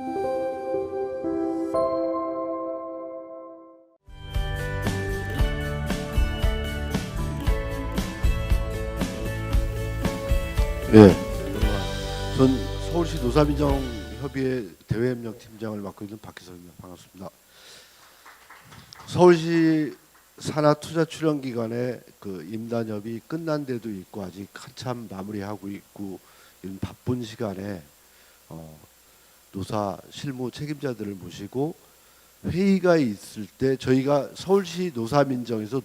예, 전 서울시 노사민정협의회 대외협력팀장을 맡고 있는 박희석입니다. 반갑습니다. 서울시 산하투자출연기관의 그 임단협이 끝난 데도 있고 아직 한참 마무리하고 있고 이런 바쁜 시간에 노사 실무 책임자들을 모시고 회의가 있을 때 저희가 서울시 노사민정에서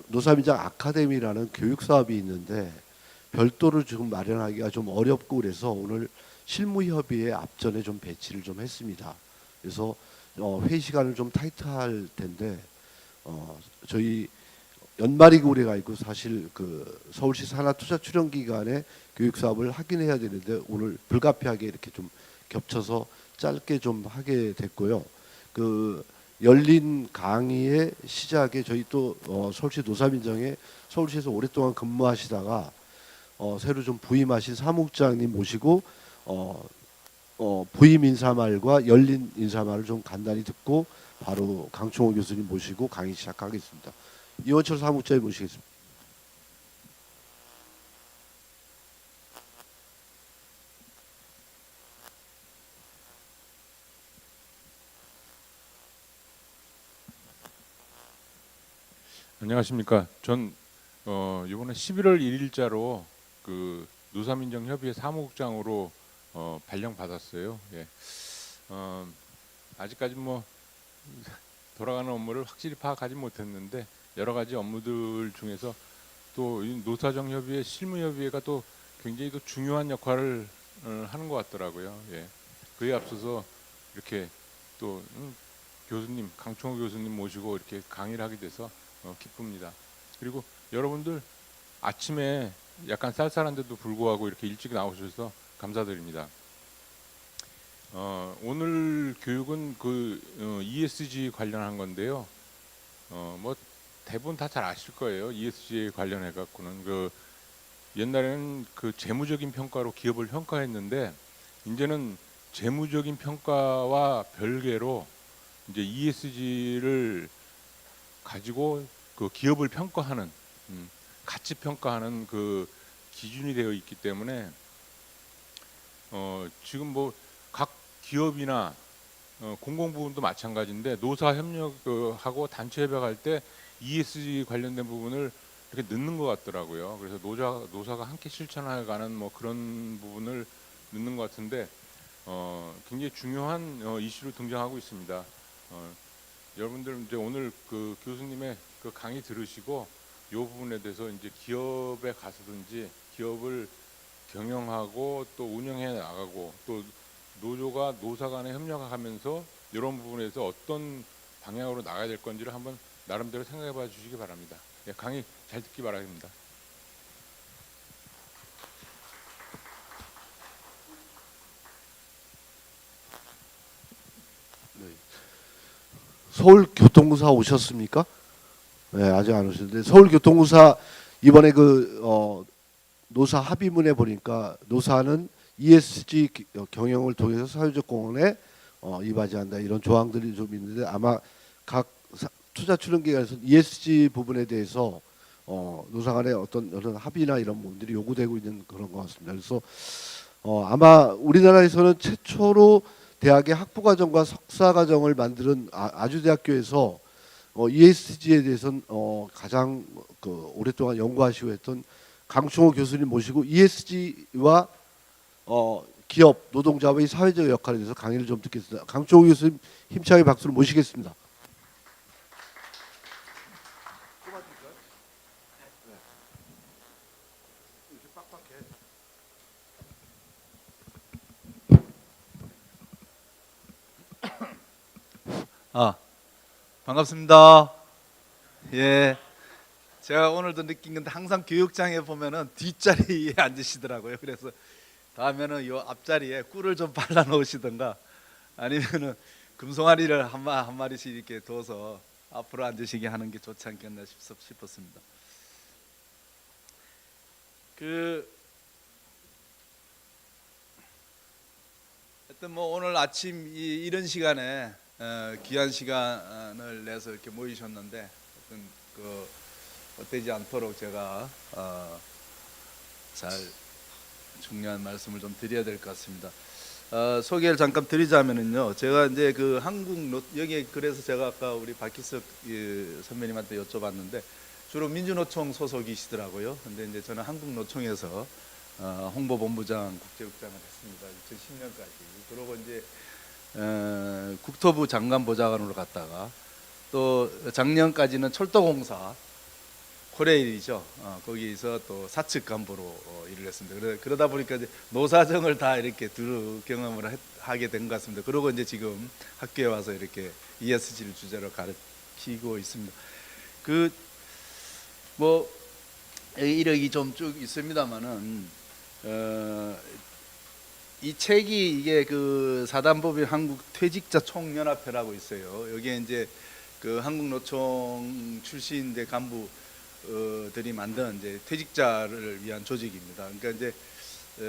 노사민정 아카데미라는 교육 사업이 있는데 별도로 지금 마련하기가 좀 어렵고 그래서 오늘 실무협의회 앞전에 좀 배치를 좀 했습니다. 그래서 회의 시간을 좀 타이트할 텐데 저희 연말이고 올해가 있고 사실 그 서울시 산하투자출연기관의 교육 사업을 하긴 해야 되는데 오늘 불가피하게 이렇게 좀 겹쳐서 짧게 좀 하게 됐고요. 그 열린 강의의 시작에 저희 또 서울시 노사민정에 서울시에서 오랫동안 근무하시다가 새로 좀 부임하신 사무국장님 모시고 부임 인사말과 열린 인사말을 좀 간단히 듣고 바로 강충호 교수님 모시고 강의 시작하겠습니다. 이원철 사무국장님 모시겠습니다. 안녕하십니까. 전 이번에 11월 1일자로 그 노사민정협의회 사무국장으로 발령 받았어요. 예. 아직까지 뭐 돌아가는 업무를 확실히 파악하지 못했는데 여러 가지 업무들 중에서 또 이 노사정협의회, 실무협의회가 또 굉장히 또 중요한 역할을 하는 것 같더라고요. 예. 그에 앞서서 이렇게 또 교수님, 강충호 교수님 모시고 이렇게 강의를 하게 돼서 기쁩니다. 그리고 여러분들 아침에 약간 쌀쌀한데도 불구하고 이렇게 일찍 나오셔서 감사드립니다. 오늘 교육은 그 ESG 관련한 건데요. 뭐 대부분 다 잘 아실 거예요. ESG 관련해 갖고는 그 옛날에는 그 재무적인 평가로 기업을 평가했는데 이제는 재무적인 평가와 별개로 이제 ESG를 가지고 그 기업을 평가하는 가치 평가하는 그 기준이 되어 있기 때문에 지금 뭐 각 기업이나 공공부문도 마찬가지인데 노사 협력하고 단체 협약할 때 ESG 관련된 부분을 이렇게 넣는 것 같더라고요. 그래서 노사가 함께 실천해가는 뭐 그런 부분을 넣는 것 같은데 굉장히 중요한 이슈로 등장하고 있습니다. 여러분들 이제 오늘 그 교수님의 그 강의 들으시고 이 부분에 대해서 이제 기업에 가서든지 기업을 경영하고 또 운영해 나가고 또 노조가 노사 간에 협력하면서 이런 부분에서 어떤 방향으로 나가야 될 건지를 한번 나름대로 생각해 봐 주시기 바랍니다. 예, 강의 잘 듣기 바랍니다. 네. 서울교통공사 오셨습니까? 네, 아직 안 오셨는데 서울교통공사 이번에 그 노사 합의문에 보니까 노사는 ESG 경영을 통해서 사회적 공헌에 이바지한다 이런 조항들이 좀 있는데 아마 각 투자 출연기관에서 ESG 부분에 대해서 노사 간의 어떤 합의나 이런 부분들이 요구되고 있는 그런 것 같습니다. 그래서 아마 우리나라에서는 최초로 대학의 학부과정과 석사과정을 만드는 아주대학교에서 ESG에 대해서는 가장 그 오랫동안 연구하시고 했던 강충호 교수님 모시고 ESG와 기업, 노동자의 사회적 역할에 대해서 강의를 좀 듣겠습니다. 강충호 교수님 힘차게 박수를 모시겠습니다. 반갑습니다. 예, 제가 오늘도 느낀 건데 항상 교육장에 보면은 뒷자리에 앉으시더라고요. 그래서 다음에는 요 앞자리에 꿀을 좀 발라 놓으시던가 아니면은 금송아리를 한 마리씩 이렇게 둬서 앞으로 앉으시게 하는 게 좋지 않겠나 싶었습니다. 하여튼 뭐 오늘 아침 이런 시간에 귀한 시간을 내서 이렇게 모이셨는데 하여튼 그 헛되지 않도록 제가 잘 중요한 말씀을 좀 드려야 될 것 같습니다. 소개를 잠깐 드리자면은요, 제가 이제 그 여기 그래서 제가 아까 우리 박희석 선배님한테 여쭤봤는데 주로 민주노총 소속이시더라고요. 근데 이제 저는 한국노총에서 홍보본부장 국제국장을 했습니다. 2010년까지. 그러고 이제 국토부 장관 보좌관으로 갔다가 또 작년까지는 철도공사 코레일이죠. 거기서 또 사측 간부로 일을 했습니다. 그러다 보니까 이제 노사정을 다 이렇게 두루 경험을 하게 된 것 같습니다. 그러고 이제 지금 학교에 와서 이렇게 ESG를 주제로 가르치고 있습니다. 그 뭐 이력이 좀 쭉 있습니다만은 이 책이 이게 그 사단법인 한국 퇴직자 총연합회라고 있어요. 여기에 이제 그 한국노총 출신의 간부 들이 만든 이제 퇴직자를 위한 조직입니다. 그러니까 이제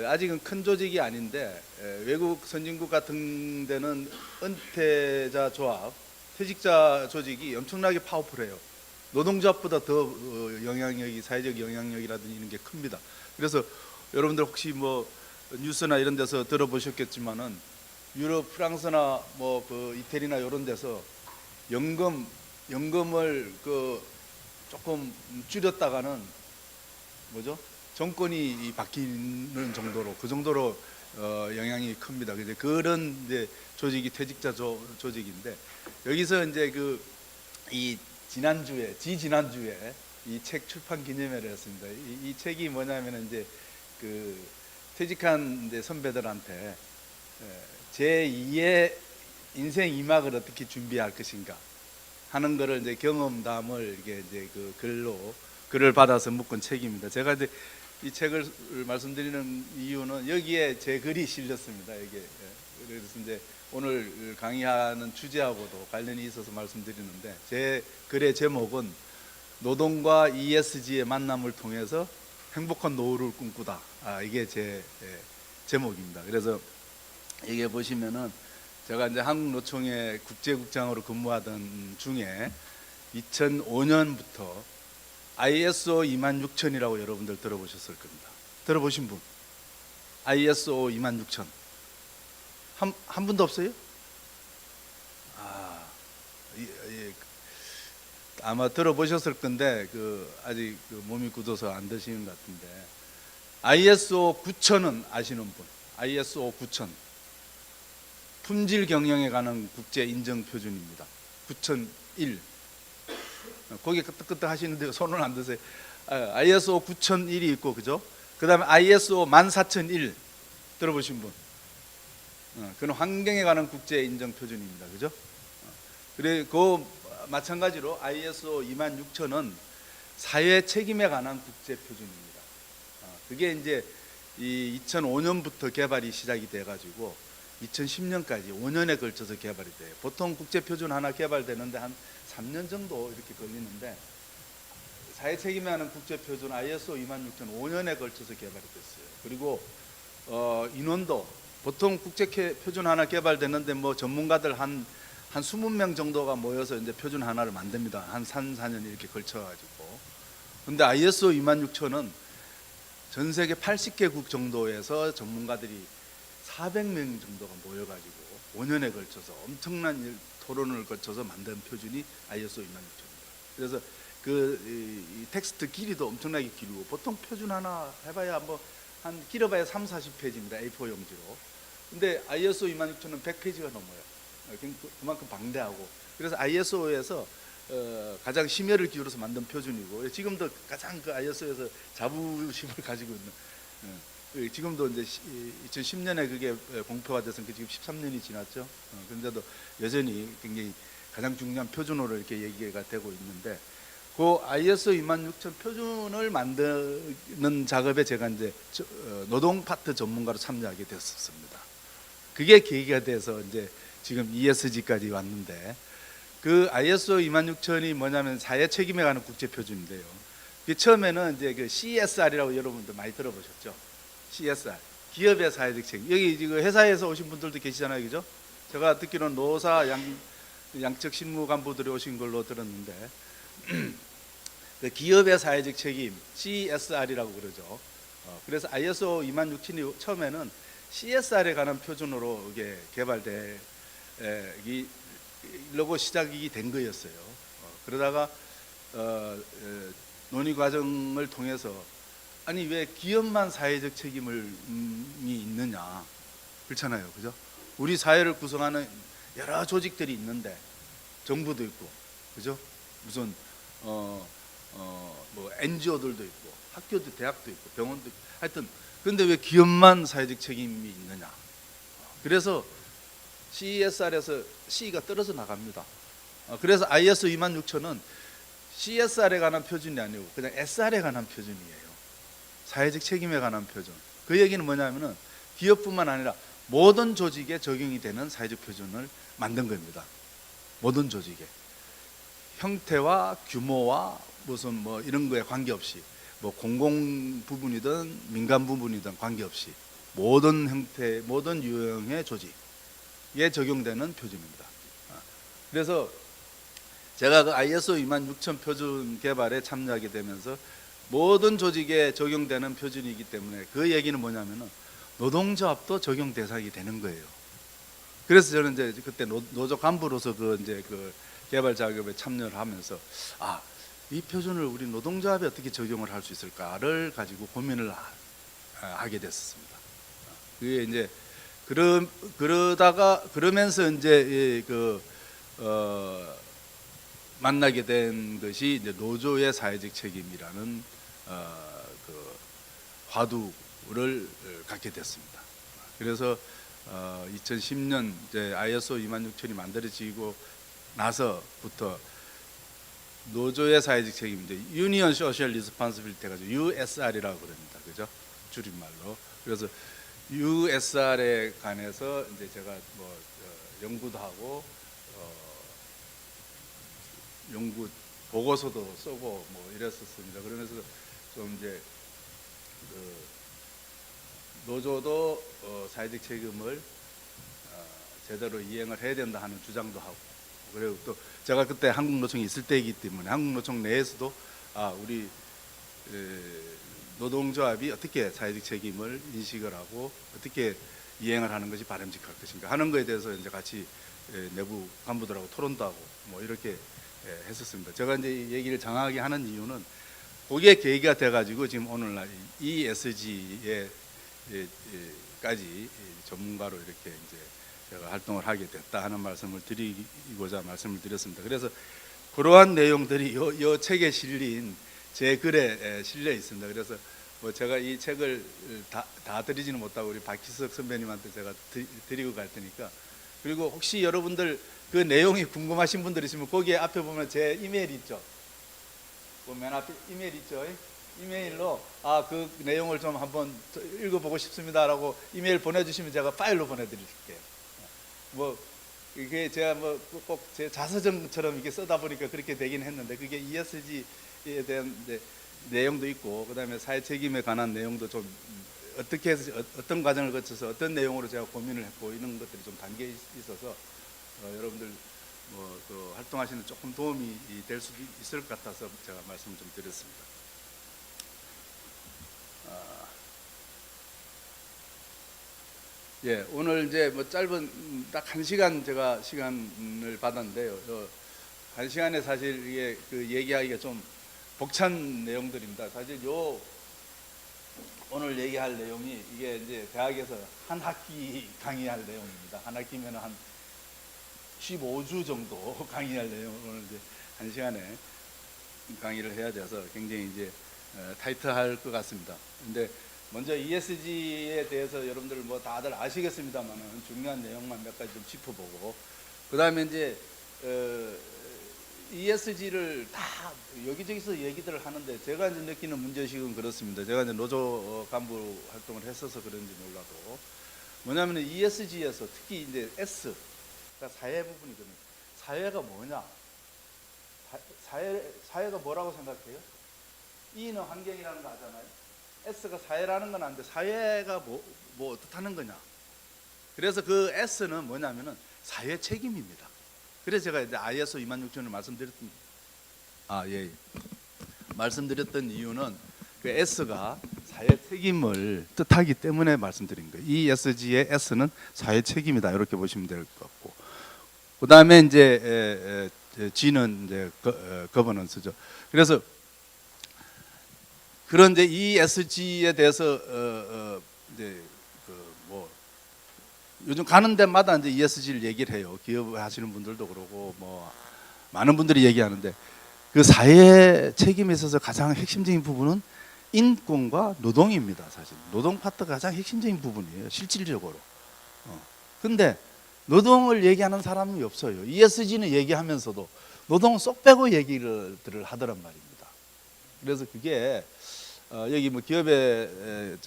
아직은 큰 조직이 아닌데 외국 선진국 같은 데는 은퇴자 조합, 퇴직자 조직이 엄청나게 파워풀해요. 노동조합보다 더 영향력이, 사회적 영향력이라든지 이런 게 큽니다. 그래서 여러분들 혹시 뭐 뉴스나 이런 데서 들어보셨겠지만은 유럽, 프랑스나 뭐 그 이태리나 이런 데서 연금을 그 조금 줄였다가는 뭐죠? 정권이 바뀌는 정도로 그 정도로 영향이 큽니다. 이제 그런 이제 조직이 퇴직자 조직인데 여기서 이제 그 이 지난주에 이 책 출판 기념회를 했습니다. 이 책이 뭐냐면은 이제 그 퇴직한 이제 선배들한테 제2의 인생 2막을 어떻게 준비할 것인가 하는 거를 이제 경험담을 이게 그 글을 받아서 묶은 책입니다. 제가 이제 이 책을 말씀드리는 이유는 여기에 제 글이 실렸습니다. 이게 그래서 이제 오늘 강의하는 주제하고도 관련이 있어서 말씀드리는데 제 글의 제목은 노동과 ESG의 만남을 통해서 행복한 노후를 꿈꾸다. 이게 제 제목입니다. 그래서 이게 보시면은 제가 이제 한국노총의 국제국장으로 근무하던 중에 2005년부터 ISO 26000이라고 여러분들 들어보셨을 겁니다. 들어보신 분? ISO 26000 한 분도 없어요? 아마 들어보셨을 건데 아직 몸이 굳어서 안 드시는 것 같은데 ISO 9000은 아시는 분? ISO 9000 품질 경영에 관한 국제 인정 표준입니다. 9001 거기 끄떡끄떡 하시는데 손을 안 드세요. ISO 9001이 있고 그죠? 그 다음에 ISO 14001 들어보신 분? 그건 환경에 관한 국제 인정 표준입니다. 그죠? 그래 그 마찬가지로 ISO 26000은 사회 책임에 관한 국제 표준입니다. 그게 이제 이 2005년부터 개발이 시작이 돼 가지고 2010년까지 5년에 걸쳐서 개발이 돼요. 보통 국제 표준 하나 개발되는데 한 3년 정도 이렇게 걸리는데 사회 책임에 관한 국제 표준 ISO 26000 5년에 걸쳐서 개발이 됐어요. 그리고 인원도 보통 국제 표준 하나 개발되는데 뭐 전문가들 한 20명 정도가 모여서 이제 표준 하나를 만듭니다. 한 3, 4년 이렇게 걸쳐 가지고. 근데 ISO 26000은 전 세계 80개국 정도에서 전문가들이 400명 정도가 모여가지고 5년에 걸쳐서 엄청난 토론을 거쳐서 만든 표준이 ISO 26000입니다. 그래서 이 텍스트 길이도 엄청나게 길고 보통 표준 하나 해봐야 뭐 한 길어봐야 3, 40페이지입니다. A4 용지로. 근데 ISO 26000은 100페이지가 넘어요. 그만큼 방대하고. 그래서 ISO에서 가장 심혈을 기울여서 만든 표준이고 지금도 가장 그 ISO에서 자부심을 가지고 있는 지금도 이제 2010년에 그게 공표가 돼서 지금 13년이 지났죠. 그런데도 여전히 굉장히 가장 중요한 표준으로 이렇게 얘기가 되고 있는데 그 ISO 26000 표준을 만드는 작업에 제가 이제 노동 파트 전문가로 참여하게 됐었습니다. 그게 계기가 돼서 이제 지금 ESG까지 왔는데 그 ISO 26000이 뭐냐면 사회 책임에 관한 국제 표준인데요. 처음에는 이제 그 CSR이라고 여러분들 많이 들어보셨죠? CSR, 기업의 사회적 책임. 여기 지금 회사에서 오신 분들도 계시잖아요, 그죠? 제가 듣기로는 노사 양측 실무 간부들이 오신 걸로 들었는데 그 기업의 사회적 책임 CSR이라고 그러죠. 그래서 ISO 26000이 처음에는 CSR에 관한 표준으로 이게 개발돼 이러고 시작이 된 거였어요. 그러다가 논의 과정을 통해서 아니 왜 기업만 사회적 책임이 있느냐, 그렇잖아요, 그죠? 우리 사회를 구성하는 여러 조직들이 있는데 정부도 있고, 그죠? 무슨 뭐 NGO들도 있고, 학교도 대학도 있고, 병원도 있고, 하여튼 그런데 왜 기업만 사회적 책임이 있느냐? 그래서 CSR에서 C가 떨어져 나갑니다. 그래서 ISO 26000은 CSR에 관한 표준이 아니고 그냥 SR에 관한 표준이에요. 사회적 책임에 관한 표준. 그 얘기는 뭐냐면은 기업뿐만 아니라 모든 조직에 적용이 되는 사회적 표준을 만든 겁니다. 모든 조직에 형태와 규모와 무슨 뭐 이런 거에 관계없이 뭐 공공 부분이든 민간 부분이든 관계없이 모든 형태, 모든 유형의 조직에 적용되는 표준입니다. 그래서 제가 그 ISO 26000 표준 개발에 참여하게 되면서 모든 조직에 적용되는 표준이기 때문에 그 얘기는 뭐냐면은 노동조합도 적용 대상이 되는 거예요. 그래서 저는 이제 그때 노조 간부로서 그 개발 작업에 참여를 하면서 이 표준을 우리 노동조합에 어떻게 적용을 할 수 있을까를 가지고 고민을 하게 됐습니다. 그게 이제 그러면서 이제 만나게 된 것이 이제 노조의 사회적 책임이라는 그 화두를 갖게 됐습니다. 그래서 2010년 이제 ISO 26000이 만들어지고 나서부터 노조의 사회적 책임, 이제 Union Social Responsibility 가지고 USR이라고 그럽니다, 그죠? 줄임말로. 그래서 USR에 관해서 이제 제가 뭐 연구도 하고 연구 보고서도 쓰고 뭐 이랬었습니다. 그러면서 좀 이제 노조도 사회적 책임을 제대로 이행을 해야 된다 하는 주장도 하고, 그리고 또 제가 그때 한국노총에 있을 때이기 때문에 한국노총 내에서도 우리 노동조합이 어떻게 사회적 책임을 인식을 하고 어떻게 이행을 하는 것이 바람직할 것인가 하는 것에 대해서 이제 같이 내부 간부들하고 토론도 하고 뭐 이렇게 했었습니다. 제가 이제 이 얘기를 장하게 하는 이유는 그게 계기가 돼가지고 지금 오늘날 ESG에 까지 전문가로 이렇게 이제 제가 활동을 하게 됐다 하는 말씀을 드리고자 말씀을 드렸습니다. 그래서 그러한 내용들이 이 책에 실린 제 글에 실려 있습니다. 그래서 뭐 제가 이 책을 다 드리지는 못하고 우리 박희석 선배님한테 제가 드리고 갈 테니까, 그리고 혹시 여러분들 그 내용이 궁금하신 분들 있으면 거기에 앞에 보면 제 이메일 있죠. 그 맨 앞에 이메일 있죠. 이메일로 그 내용을 좀 한번 읽어보고 싶습니다라고 이메일 보내주시면 제가 파일로 보내드릴게요. 뭐 이게 제가 뭐 꼭 제 자서전처럼 이게 쓰다 보니까 그렇게 되긴 했는데 그게 ESG에 대한 내용도 있고 그다음에 사회 책임에 관한 내용도 좀 어떻게 해서 어떤 과정을 거쳐서 어떤 내용으로 제가 고민을 했고 이런 것들이 좀 담겨 있어서 여러분들 그 활동하시는 조금 도움이 될 수도 있을 것 같아서 제가 말씀을 좀 드렸습니다. 예, 오늘 이제 뭐 짧은 딱 1시간 제가 시간을 받았는데요. 1시간에 사실 이게 그 얘기하기가 좀 벅찬 내용들입니다. 사실 오늘 얘기할 내용이 이게 이제 대학에서 한 학기 강의할 내용입니다. 한 학기면 한 15주 정도 강의할 내용을 이제 1시간에 강의를 해야 돼서 굉장히 이제 타이트할 것 같습니다. 근데 먼저 ESG에 대해서 여러분들 뭐 다들 아시겠습니다만은 중요한 내용만 몇 가지 좀 짚어보고, 그 다음에 이제 ESG를 다 여기저기서 얘기들을 하는데 제가 이제 느끼는 문제식은 그렇습니다. 제가 이제 노조 간부 활동을 했어서 그런지 몰라도 뭐냐면 ESG에서 특히 이제 S, 그러니까 사회 부분이거든요. 사회가 뭐냐? 사회가 뭐라고 생각해요? E는 환경이라는 거 하잖아요. S가 사회라는 건 아는데 사회가 뭐 어떻다는 거냐. 그래서 그 S는 뭐냐면은 사회 책임입니다. 그래서 제가 이제 ISO 26000을 말씀드렸던 이유는 그 S가 사회 책임을 뜻하기 때문에 말씀드린 거예요. 이 ESG의 S는 사회 책임이다 이렇게 보시면 될 것 같고, 그 다음에 이제 G는 이제 거버넌스죠. 그래서 그런데 이 ESG에 대해서 이제 뭐 요즘 가는 데마다 이제 ESG를 얘기를 해요. 기업 하시는 분들도 그러고 뭐 많은 분들이 얘기하는데, 그 사회 책임에 있어서 가장 핵심적인 부분은 인권과 노동입니다. 사실 노동 파트가 가장 핵심적인 부분이에요, 실질적으로. 근데 노동을 얘기하는 사람이 없어요. ESG는 얘기하면서도 노동은 쏙 빼고 얘기를 하더란 말입니다. 그래서 그게 여기 뭐 기업의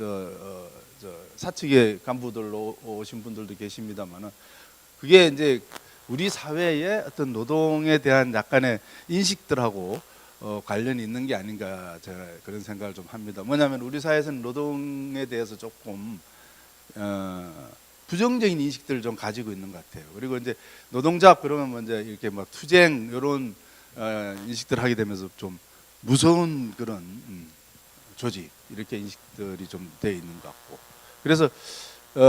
사측의 간부들 오신 분들도 계십니다만은, 그게 이제 우리 사회의 어떤 노동에 대한 약간의 인식들하고 관련이 있는 게 아닌가, 제가 그런 생각을 좀 합니다. 뭐냐면 우리 사회에서는 노동에 대해서 조금 부정적인 인식들을 좀 가지고 있는 것 같아요. 그리고 이제 노동조합 그러면 먼저 이렇게 막 투쟁 이런 인식들 하게 되면서 좀 무서운 그런 조직 이렇게 인식들이 좀 돼 있는 것 같고, 그래서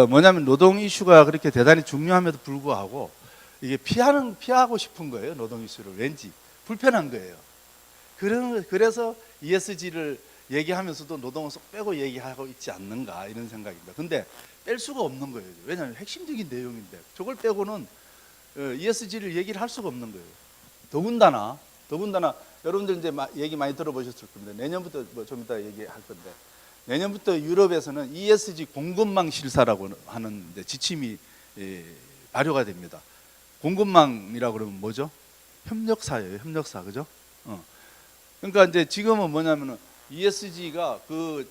뭐냐면 노동 이슈가 그렇게 대단히 중요함에도 불구하고 이게 피하고 싶은 거예요. 노동 이슈를 왠지 불편한 거예요. 그래서 ESG를 얘기하면서도 노동을 쏙 빼고 얘기하고 있지 않는가 이런 생각입니다. 근데 뺄 수가 없는 거예요. 왜냐하면 핵심적인 내용인데 저걸 빼고는 ESG를 얘기를 할 수가 없는 거예요. 더군다나 여러분들 이제 얘기 많이 들어보셨을 겁니다. 내년부터 뭐 좀 이따 얘기할 건데, 내년부터 유럽에서는 ESG 공급망 실사라고 하는 지침이 발효가 됩니다. 공급망이라고 그러면 뭐죠? 협력사예요. 협력사, 그죠? 그러니까 이제 지금은 뭐냐면은 ESG가 그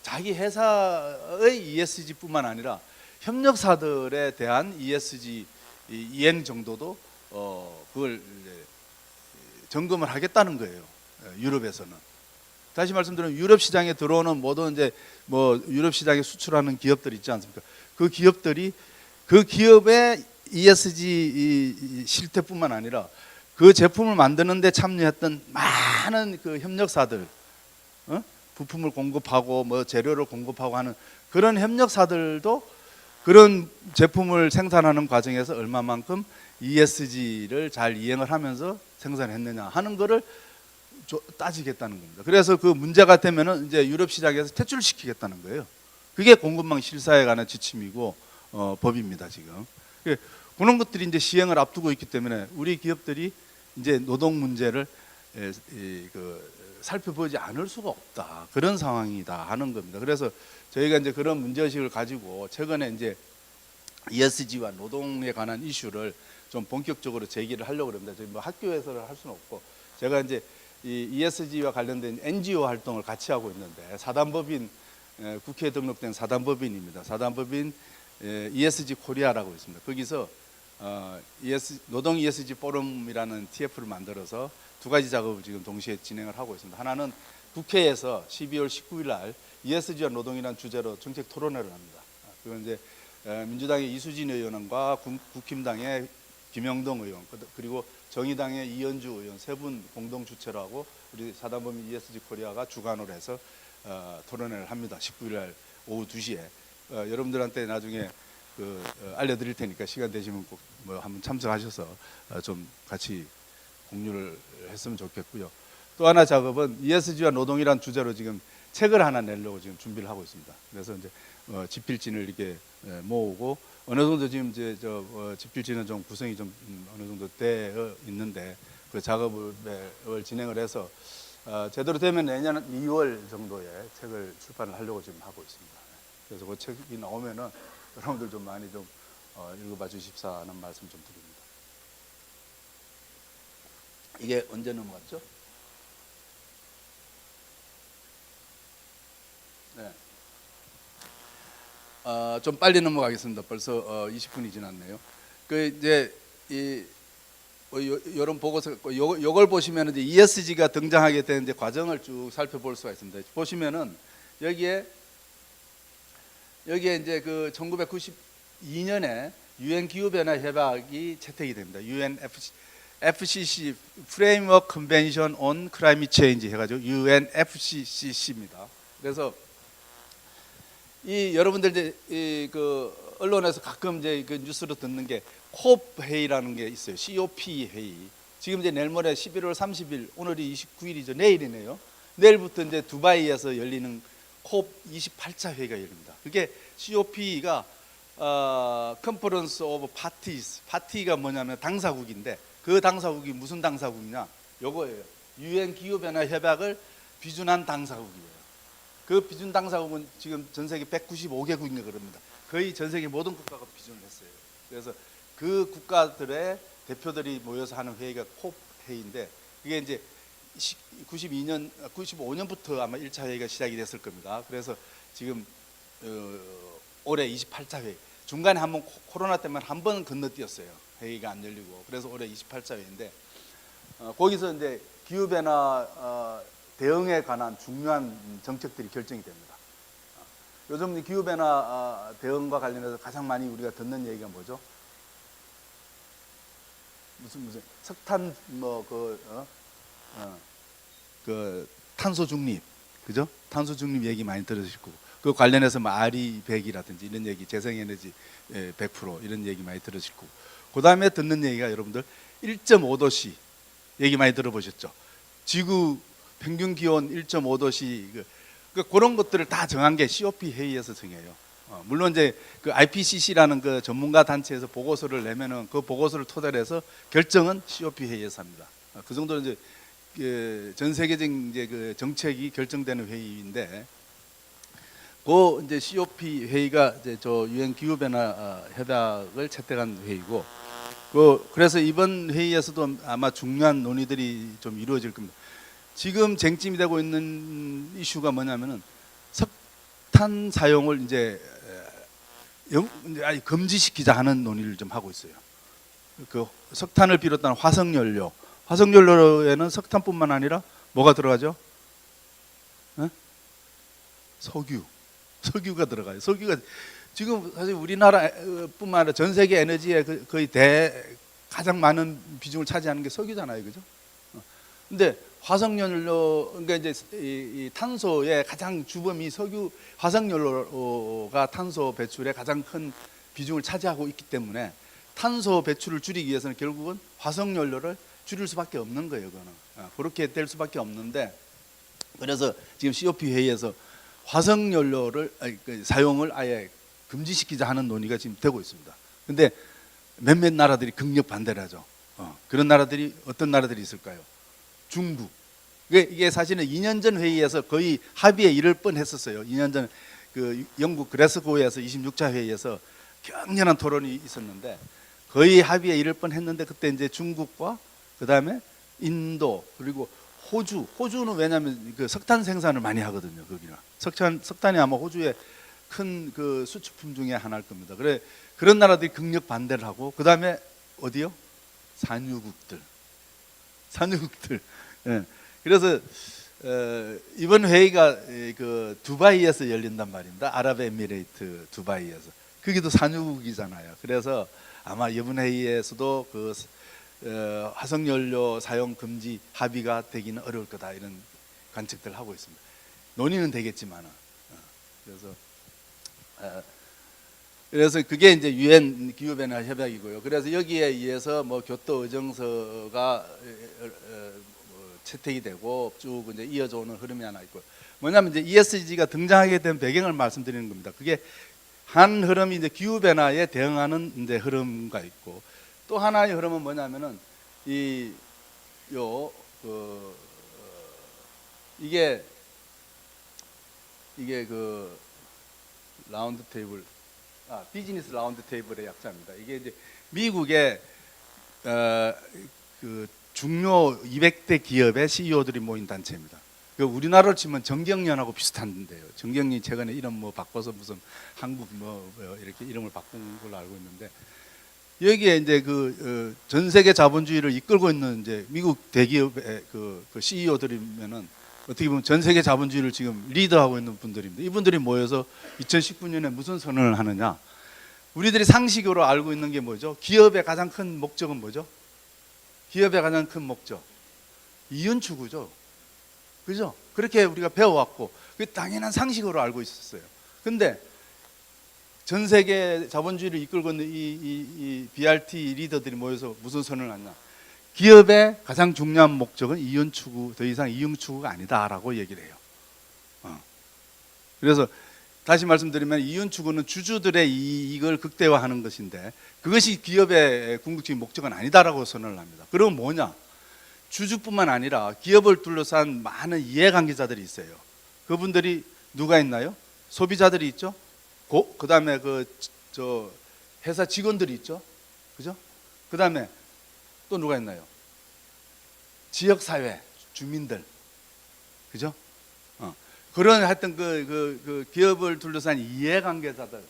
자기 회사의 ESG뿐만 아니라 협력사들에 대한 ESG 이행 정도도 그걸 이제 점검을 하겠다는 거예요. 유럽에서는. 다시 말씀드리면 유럽 시장에 들어오는 모든 이제 뭐 유럽 시장에 수출하는 기업들 있지 않습니까? 그 기업들이 그 기업의 ESG 실태뿐만 아니라 그 제품을 만드는 데 참여했던 많은 그 협력사들, 부품을 공급하고 뭐 재료를 공급하고 하는 그런 협력사들도 그런 제품을 생산하는 과정에서 얼마만큼 ESG를 잘 이행을 하면서 생산했느냐 하는 거를 따지겠다는 겁니다. 그래서 그 문제가 되면은 이제 유럽 시장에서 퇴출시키겠다는 거예요. 그게 공급망 실사에 관한 지침이고 법입니다, 지금. 그런 것들이 이제 시행을 앞두고 있기 때문에 우리 기업들이 이제 노동 문제를 살펴보지 않을 수가 없다, 그런 상황이다 하는 겁니다. 그래서 저희가 이제 그런 문제의식을 가지고 최근에 이제 ESG와 노동에 관한 이슈를 좀 본격적으로 제기를 하려고 합니다. 저희 뭐 학교에서 할 수는 없고, 제가 이제 이 ESG와 관련된 NGO 활동을 같이 하고 있는데, 사단법인, 국회에 등록된 사단법인입니다. 사단법인 ESG 코리아라고 있습니다. 거기서 노동 ESG 포럼이라는 TF를 만들어서 두 가지 작업을 지금 동시에 진행을 하고 있습니다. 하나는 국회에서 12월 19일 날 ESG와 노동이라는 주제로 정책 토론회를 합니다. 그건 이제 민주당의 이수진 의원과 국힘당의 김영동 의원, 그리고 정의당의 이현주 의원 세 분 공동 주최로 하고 우리 사단법인 ESG 코리아가 주관으로 해서 토론회를 합니다. 19일 날 오후 2시에 여러분들한테 나중에 알려드릴 테니까 시간 되시면 꼭 뭐 한번 참석하셔서 좀 같이 공유를 했으면 좋겠고요. 또 하나 작업은 ESG와 노동이란 주제로 지금 책을 하나 내려고 지금 준비를 하고 있습니다. 그래서 이제 집필진을 이렇게 모으고 어느 정도 지금 이제 집필진은 좀 구성이 좀 어느 정도 되어 있는데, 그 작업을 진행을 해서 제대로 되면 내년 2월 정도에 책을 출판을 하려고 지금 하고 있습니다. 그래서 그 책이 나오면은 여러분들 좀 많이 좀 읽어봐 주십사 하는 말씀 좀 드립니다. 이게 언제 넘어갔죠? 네. 좀 빨리 넘어가겠습니다. 벌써 20분이 지났네요. 그 이제 이런 보고서 요걸 보시면은 이제 ESG가 등장하게 된 이제 과정을 쭉 살펴볼 수가 있습니다. 보시면은 여기에 이제 그 1992년에 유엔 기후 변화 협약이 채택이 됩니다. UNFCC Framework Convention on Climate Change 해가지고 UNFCCC입니다. 그래서 이 여러분들 이제 그 언론에서 가끔 이제 그 뉴스로 듣는 게 COP 회의라는 게 있어요. COP 회의. 지금 이제 내일 모레 11월 30일, 오늘이 29일이죠. 내일이네요. 내일부터 이제 두바이에서 열리는 COP 28차 회의가 열립니다. 그게 COP가 Conference of Parties. 파티가 뭐냐면 당사국인데 그 당사국이 무슨 당사국이냐? 요거예요. 유엔 기후 변화 협약을 비준한 당사국이에요. 그 비준 당사국은 지금 전 세계 195개국인가 그럽니다. 거의 전 세계 모든 국가가 비준을 했어요. 그래서 그 국가들의 대표들이 모여서 하는 회의가 COP 회의인데 그게 이제 95년부터 아마 1차 회의가 시작이 됐을 겁니다. 그래서 지금 올해 28차 회의. 중간에 한번 코로나 때문에 한 번 건너뛰었어요. 회의가 안 열리고. 그래서 올해 28차 회의인데 거기서 이제 기후 변화 대응에 관한 중요한 정책들이 결정이 됩니다. 요즘 기후 변화 대응과 관련해서 가장 많이 우리가 듣는 얘기가 뭐죠? 무슨 석탄 그 탄소 중립, 그죠? 탄소 중립 얘기 많이 들으실 거고 그 관련해서 뭐 RE100이라든지 이런 얘기, 재생에너지 100% 이런 얘기 많이 들으실 거고 그 다음에 듣는 얘기가 여러분들 1.5도씨 얘기 많이 들어보셨죠? 지구 평균 기온 1.5도씨 그런 것들을 다 정한 게 COP 회의에서 정해요. 물론 이제 그 IPCC라는 그 전문가 단체에서 보고서를 내면은 그 보고서를 토대로 해서 결정은 COP 회의에서 합니다. 그 정도로 이제 전 세계적인 이제 그 정책이 결정되는 회의인데, 그 이제 COP 회의가 이제 저 유엔 기후 변화 협약을 채택한 회의고, 그래서 이번 회의에서도 아마 중요한 논의들이 좀 이루어질 겁니다. 지금 쟁점이 되고 있는 이슈가 뭐냐면은 석탄 사용을 이제 금지시키자 하는 논의를 좀 하고 있어요. 그 석탄을 비롯한 화석연료에는 석탄뿐만 아니라 뭐가 들어가죠? 석유가 들어가요. 석유가 지금 사실 우리나라뿐만 아니라 전 세계 에너지의 거의 가장 많은 비중을 차지하는 게 석유잖아요, 그죠? 근데 화석연료, 그러니까 이제 이 탄소의 가장 주범이 화석연료가 탄소 배출에 가장 큰 비중을 차지하고 있기 때문에 탄소 배출을 줄이기 위해서는 결국은 화석연료를 줄일 수밖에 없는 거예요, 그거는. 그렇게 될 수밖에 없는데, 그래서 지금 COP 회의에서 화석연료를 사용을 아예 금지시키자 하는 논의가 지금 되고 있습니다. 근데 몇몇 나라들이 극력 반대를 하죠. 그런 나라들이 어떤 나라들이 있을까요? 중국. 이게 사실은 2년 전 회의에서 거의 합의에 이를 뻔했었어요. 2년 전 그 영국 그래스고에서 26차 회의에서 격렬한 토론이 있었는데 거의 합의에 이를 뻔했는데, 그때 이제 중국과 그 다음에 인도 그리고 호주는 왜냐하면 그 석탄 생산을 많이 하거든요. 거기는 석탄이 아마 호주의 큰 그 수출품 중에 하나일 겁니다. 그런 나라들이 극력 반대를 하고, 그 다음에 어디요? 산유국들. 예. 그래서 이번 회의가 그 두바이에서 열린단 말입니다. 아랍에미레이트 두바이에서. 거기도 산유국이잖아요. 그래서 아마 이번 회의에서도 그 화석연료 사용 금지 합의가 되기는 어려울 거다, 이런 관측들을 하고 있습니다. 논의는 되겠지만은. 그래서 그게 이제 유엔 기후 변화 협약이고요. 그래서 여기에 의해서 뭐 교토 의정서가 채택이 되고 쭉 이제 이어져 오는 흐름이 하나 있고, 뭐냐면 이제 ESG가 등장하게 된 배경을 말씀드리는 겁니다. 그게 한 흐름이 이제 기후 변화에 대응하는 이제 흐름가 있고, 또 하나의 흐름은 뭐냐면은 이게 그 라운드 테이블, 비즈니스 라운드 테이블의 약자입니다. 이게 이제 미국의 그 중요 200대 기업의 CEO들이 모인 단체입니다. 우리나라로 치면 정경련하고 비슷한데요. 정경련이 최근에 이름 뭐 바꿔서 무슨 한국 뭐 이렇게 이름을 바꾼 걸로 알고 있는데, 여기에 이제 그 전 세계 자본주의를 이끌고 있는 이제 미국 대기업의 그 CEO들이면은 어떻게 보면 전 세계 자본주의를 지금 리드하고 있는 분들입니다. 이분들이 모여서 2019년에 무슨 선언을 하느냐? 우리들이 상식으로 알고 있는 게 뭐죠? 기업의 가장 큰 목적은 뭐죠? 기업의 가장 큰 목적 이윤 추구죠. 그죠? 그렇게 우리가 배워왔고 그 당연한 상식으로 알고 있었어요. 근데 전 세계 자본주의를 이끌고 있는 이 BRT 리더들이 모여서 무슨 선언을 하냐? 기업의 가장 중요한 목적은 이윤 추구, 더 이상 이윤 추구가 아니다라고 얘기를 해요. 그래서 다시 말씀드리면 이윤 추구는 주주들의 이익을 극대화하는 것인데 그것이 기업의 궁극적인 목적은 아니다라고 선언을 합니다. 그럼 뭐냐? 주주뿐만 아니라 기업을 둘러싼 많은 이해관계자들이 있어요. 그분들이 누가 있나요? 소비자들이 있죠. 그다음에 저 회사 직원들이 있죠. 그죠? 그다음에 또 누가 있나요? 지역 사회 주민들. 그죠? 그런 하여튼 그 기업을 둘러싼 이해관계자들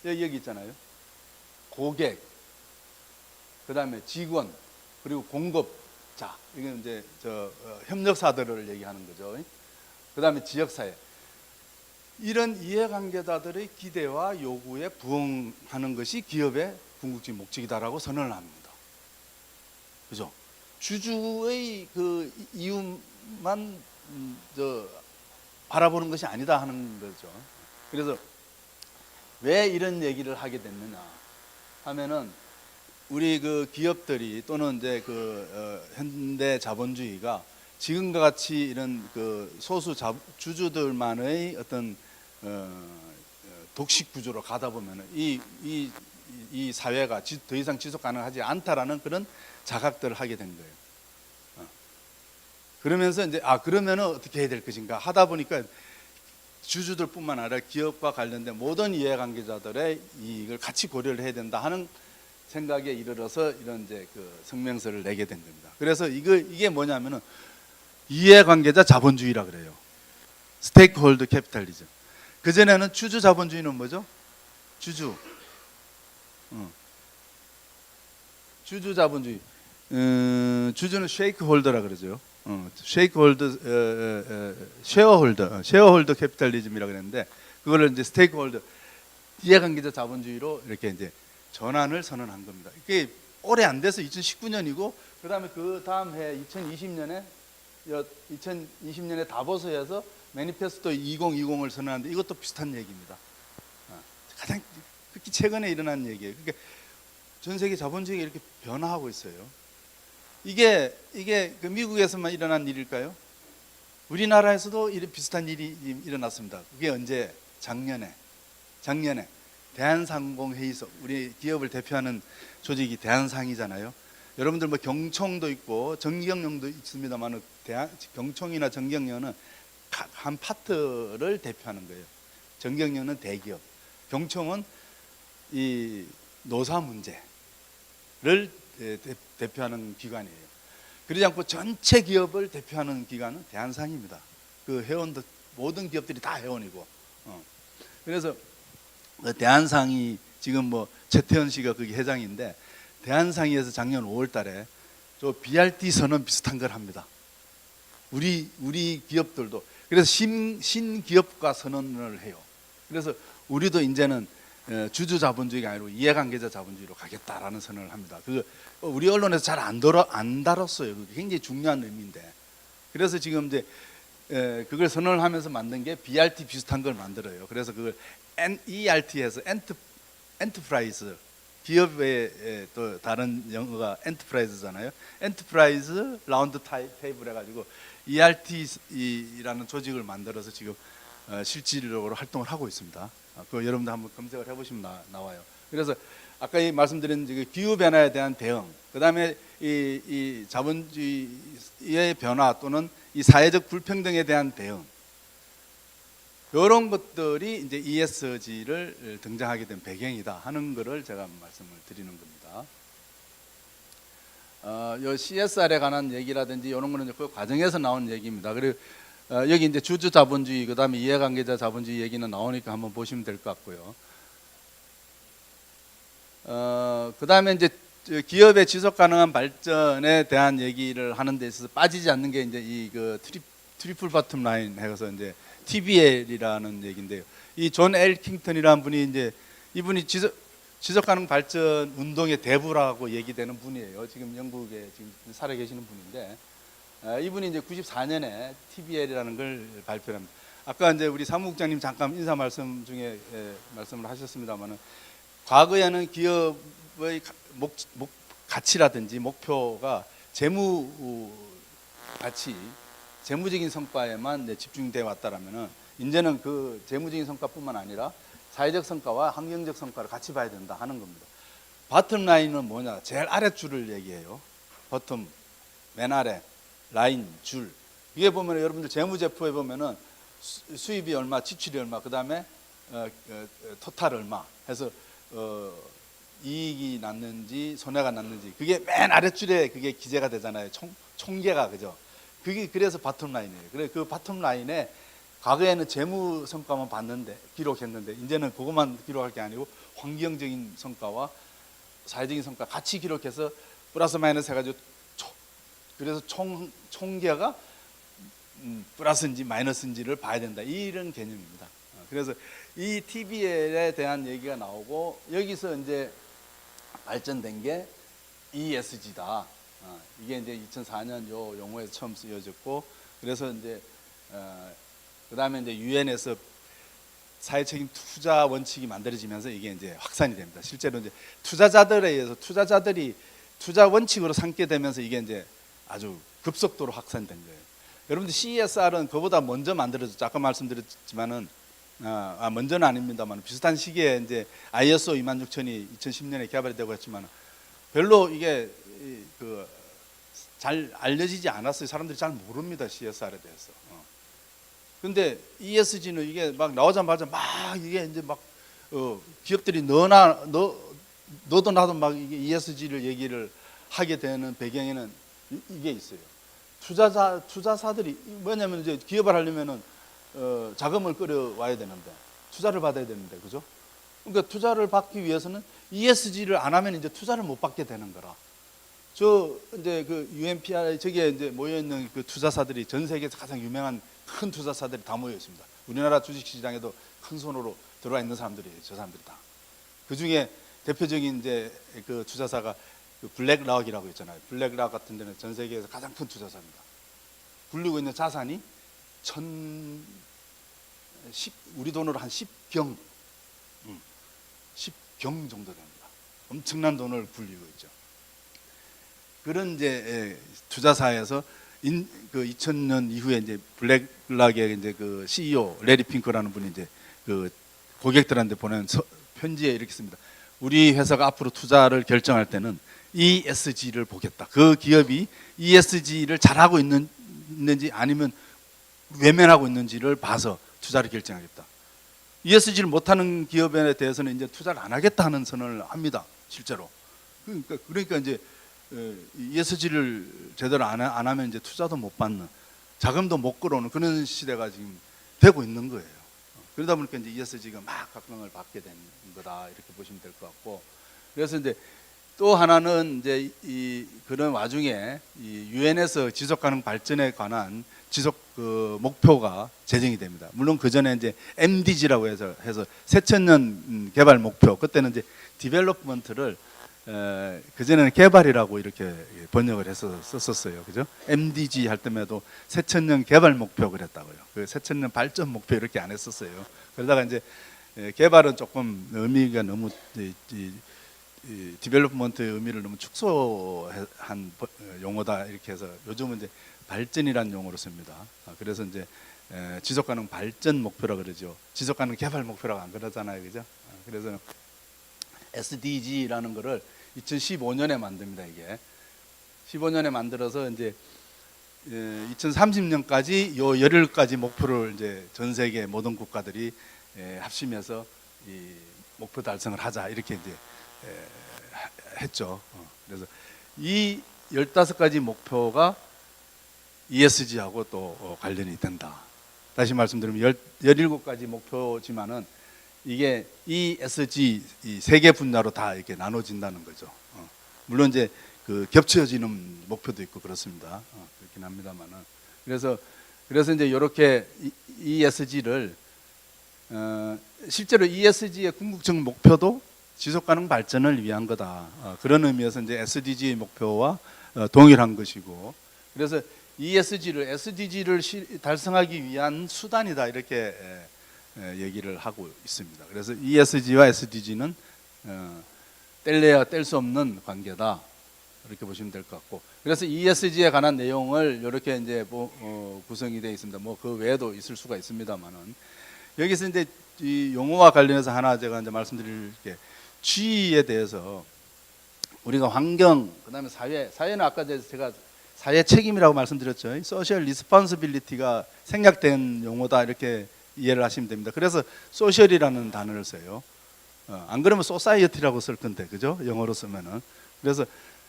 여기 있잖아요. 고객, 그다음에 직원, 그리고 공급자 이건 이제 협력사들을 얘기하는 거죠. 그다음에 지역 사회 이런 이해관계자들의 기대와 요구에 부응하는 것이 기업의 궁극적인 목적이다라고 선언을 합니다. 그죠? 주주의 그 이윤만 바라보는 것이 아니다 하는 거죠. 그래서 왜 이런 얘기를 하게 됐느냐 하면은 우리 그 기업들이 또는 이제 현대 자본주의가 지금과 같이 이런 그 소수 주주들만의 어떤 독식 구조로 가다 보면은 이 사회가 더 이상 지속 가능하지 않다라는 그런 자각들을 하게 된 거예요. 그러면서 이제 그러면은 어떻게 해야 될 것인가 하다 보니까 주주들뿐만 아니라 기업과 관련된 모든 이해관계자들의 이익을 같이 고려를 해야 된다 하는 생각에 이르러서 이런 이제 그 성명서를 내게 된 겁니다. 그래서 이게 뭐냐면은 이해관계자 자본주의라 그래요. 스테이크홀더 캐피탈리즘. 그 전에는 주주 자본주의는 뭐죠? 주주 자본주의. 주주는 쉐이크홀더라 그러죠. 쉐어홀더 캐피탈리즘이라 그랬는데 그거를 이제 스테이크홀더 이해관계자 자본주의로 이렇게 이제 전환을 선언한 겁니다. 이게 오래 안 돼서 2019년이고 그다음에 그 다음 해 2020년에 다보스에서 매니페스토 2020을 선언하는데 이것도 비슷한 얘기입니다. 가장 특히 최근에 일어난 얘기예요. 그러니까 전 세계 자본주의가 이렇게 변화하고 있어요. 이게 그 미국에서만 일어난 일일까요? 우리나라에서도 이런 비슷한 일이 일어났습니다. 그게 언제? 작년에 대한상공회의소, 우리 기업을 대표하는 조직이 대한상이잖아요. 여러분들 뭐 경총도 있고 정경련도 있습니다만 경총이나 정경련은 한 파트를 대표하는 거예요. 정경련은 대기업, 경총은 이 노사 문제를 대표하는 기관이에요. 그러지 않고 전체 기업을 대표하는 기관은 대한상입니다. 그 회원들 모든 기업들이 다 회원이고. 그래서 대한상이 지금 뭐 최태원 씨가 거기 회장인데 대한상의에서 작년 5월달에 저 BRT 선언 비슷한 걸 합니다. 우리 기업들도 그래서 신기업가 선언을 해요. 그래서 우리도 이제는 주주 자본주의가 아니고 이해관계자 자본주의로 가겠다라는 선언을 합니다. 우리 언론에서 잘 안 다뤘어요. 그게 굉장히 중요한 의미인데. 그래서 지금 이제 그걸 선언을 하면서 만든 게 BRT 비슷한 걸 만들어요. 그래서 그걸 ERT에서 엔터프라이즈 기업의 또 다른 영어가 엔터프라이즈잖아요. 엔터프라이즈 라운드 테이블 해가지고 ERT라는 조직을 만들어서 지금 실질적으로 활동을 하고 있습니다. 그 여러분들 한번 검색을 해보시면 나와요. 그래서 아까 말씀드린 기후 변화에 대한 대응, 그다음에 이 자본주의의 변화 또는 이 사회적 불평등에 대한 대응, 이런 것들이 이제 ESG를 등장하게 된 배경이다 하는 것을 제가 말씀을 드리는 겁니다. 요 CSR에 관한 얘기라든지 이런 거는 그 과정에서 나온 얘기입니다. 그리고 여기 이제 주주 자본주의, 그다음에 이해관계자 자본주의 얘기는 나오니까 한번 보시면 될 것 같고요. 그다음에 이제 기업의 지속 가능한 발전에 대한 얘기를 하는 데 있어서 빠지지 않는 게 이제 트리플 바텀 라인 해서 이제 TBL이라는 얘기인데요. 이 존 L 킹턴이라는 분이 이제 이분이 지속 가능 발전 운동의 대부라고 얘기되는 분이에요. 지금 영국에 지금 살아 계시는 분인데 이분이 이제 94년에 TBL이라는 걸 발표합니다. 아까 이제 우리 사무국장님 잠깐 인사 말씀 중에 말씀을 하셨습니다만은 과거에는 기업의 가치라든지 목표가 재무 가치, 재무적인 성과에만 이제 집중돼 왔다라면은 이제는 그 재무적인 성과뿐만 아니라 사회적 성과와 환경적 성과를 같이 봐야 된다 하는 겁니다. 바텀 라인은 뭐냐? 제일 아랫줄을 얘기해요. 버텀 맨 아래 라인 줄. 이게 보면 여러분들 재무제표에 보면은 수입이 얼마, 지출이 얼마, 그다음에 토탈 얼마 해서 이익이 났는지 손해가 났는지 그게 맨 아랫줄에 그게 기재가 되잖아요. 총계가 그죠? 그게 그래서 바텀 라인이에요. 그래 그 바텀 라인에 과거에는 재무 성과만 봤는데 기록했는데 이제는 그것만 기록할 게 아니고 환경적인 성과와 사회적인 성과 같이 기록해서 플러스 마이너스 해가지고 그래서 총계가 플러스인지 마이너스인지를 봐야 된다 이런 개념입니다. 그래서 이 TBL에 대한 얘기가 나오고 여기서 이제 발전된 게 ESG다. 이게 이제 2004년 요 용어에서 처음 쓰여졌고 그래서 이제 그다음에 이제 유엔에서 사회적인 투자 원칙이 만들어지면서 이게 이제 확산이 됩니다. 실제로 이제 투자자들에 의해서 투자자들이 투자 원칙으로 삼게 되면서 이게 이제 아주 급속도로 확산된 거예요. 여러분들 CSR은 그보다 먼저 만들어졌죠. 아까 말씀드렸지만은 먼저는 아닙니다만 비슷한 시기에 이제 ISO 26000이 2010년에 개발이 되고 했지만 별로 이게 잘 알려지지 않았어요. 사람들이 잘 모릅니다. CSR에 대해서. 근데 ESG는 이게 막 나오자마자 막 이게 이제 막 기업들이 너도 나도 막 이게 ESG를 얘기를 하게 되는 배경에는 이게 있어요. 투자사들이 뭐냐면 이제 기업을 하려면은 자금을 끌어와야 되는데 투자를 받아야 되는데 그죠? 그러니까 투자를 받기 위해서는 ESG를 안 하면 이제 투자를 못 받게 되는 거라. 저 이제 그 UNPR 저기에 이제 모여 있는 그 투자사들이 전 세계에서 가장 유명한 큰 투자사들이 다 모여 있습니다. 우리나라 주식시장에도 큰 손으로 들어와 있는 사람들이에요. 저 사람들이 다. 그 중에 대표적인 이제 그 투자사가 그 블랙락이라고 있잖아요. 블랙락 같은 데는 전 세계에서 가장 큰 투자사입니다. 굴리고 있는 자산이 우리 돈으로 한 10경 정도 됩니다. 엄청난 돈을 굴리고 있죠. 그런 이제 투자사에서 그 2000년 이후에 이제 블랙락의 이제 그 CEO 레리 핑크라는 분이 이제 그 고객들한테 보낸 편지에 이렇게 씁니다. 우리 회사가 앞으로 투자를 결정할 때는 ESG를 보겠다. 그 기업이 ESG를 잘하고 있는지 아니면 외면하고 있는지를 봐서 투자를 결정하겠다. ESG를 못하는 기업에 대해서는 이제 투자를 안 하겠다 하는 선언을 합니다. 실제로. 그러니까 이제 ESG를 제대로 안 하면 이제 투자도 못 받는, 자금도 못 끌어오는 그런 시대가 지금 되고 있는 거예요. 그러다 보니까 이제 ESG가 막 각광을 받게 된 거다 이렇게 보시면 될 것 같고, 그래서 이제 또 하나는 이제 그런 와중에 이 유엔에서 지속가능 발전에 관한 지속 목표가 제정이 됩니다. 물론 그 전에 이제 MDG라고 해서 새천년 개발 목표, 그때는 이제 디벨롭먼트를 그전에는 개발이라고 이렇게 번역을 해서 썼었어요. 그죠? MDG 할 때마다 새천년 개발 목표 그랬다고요. 그 새천년 발전 목표 이렇게 안 했었어요. 그러다가 이제 개발은 조금 의미가 너무 디벨롭먼트의 의미를 너무 축소한 용어다 이렇게 해서 요즘은 이제 발전이라는 용어로 씁니다. 그래서 이제 지속가능 발전 목표라 그러죠. 지속가능 개발 목표라고 안 그러잖아요. 그죠? 그래서 SDG라는 거를 2015년에 만듭니다. 이게 15년에 만들어서 이제 2030년까지 요 17가지 목표를 이제 전 세계 모든 국가들이 합심해서 이 목표 달성을 하자 이렇게 이제 했죠. 그래서 이 15가지 목표가 ESG하고 또 관련이 된다. 다시 말씀드리면 17가지 목표지만은 이게 ESG 이 세 개 분야로 다 이렇게 나눠진다는 거죠. 물론 이제 그 겹쳐지는 목표도 있고 그렇습니다. 그렇긴 합니다만은 그래서 그래서 이제 이렇게 ESG를 실제로 ESG의 궁극적 목표도 지속 가능 발전을 위한 거다. 그런 의미에서 이제 SDG 목표와 동일한 것이고, 그래서 ESG를 SDG를 달성하기 위한 수단이다 이렇게 얘기를 하고 있습니다. 그래서 ESG와 SDG는 뗄래야 뗄 수 없는 관계다 이렇게 보시면 될 것 같고, 그래서 ESG에 관한 내용을 이렇게 이제 구성이 되어 있습니다. 뭐 그 외에도 있을 수가 있습니다만은 여기서 이제 이 용어와 관련해서 하나 제가 이제 말씀드릴 게 G에 대해서 우리가 환경, 그다음에 사회는 아까 제가 사회 책임이라고 말씀드렸죠. 소셜 리스폰시빌리티가 생략된 용어다 이렇게 이해를 하시면 됩니다. 그래서 소셜이라는 단어를 써요. 안 그러면 소사이어티라고 쓸 건데, 그죠? 영어로 쓰면은. 그래서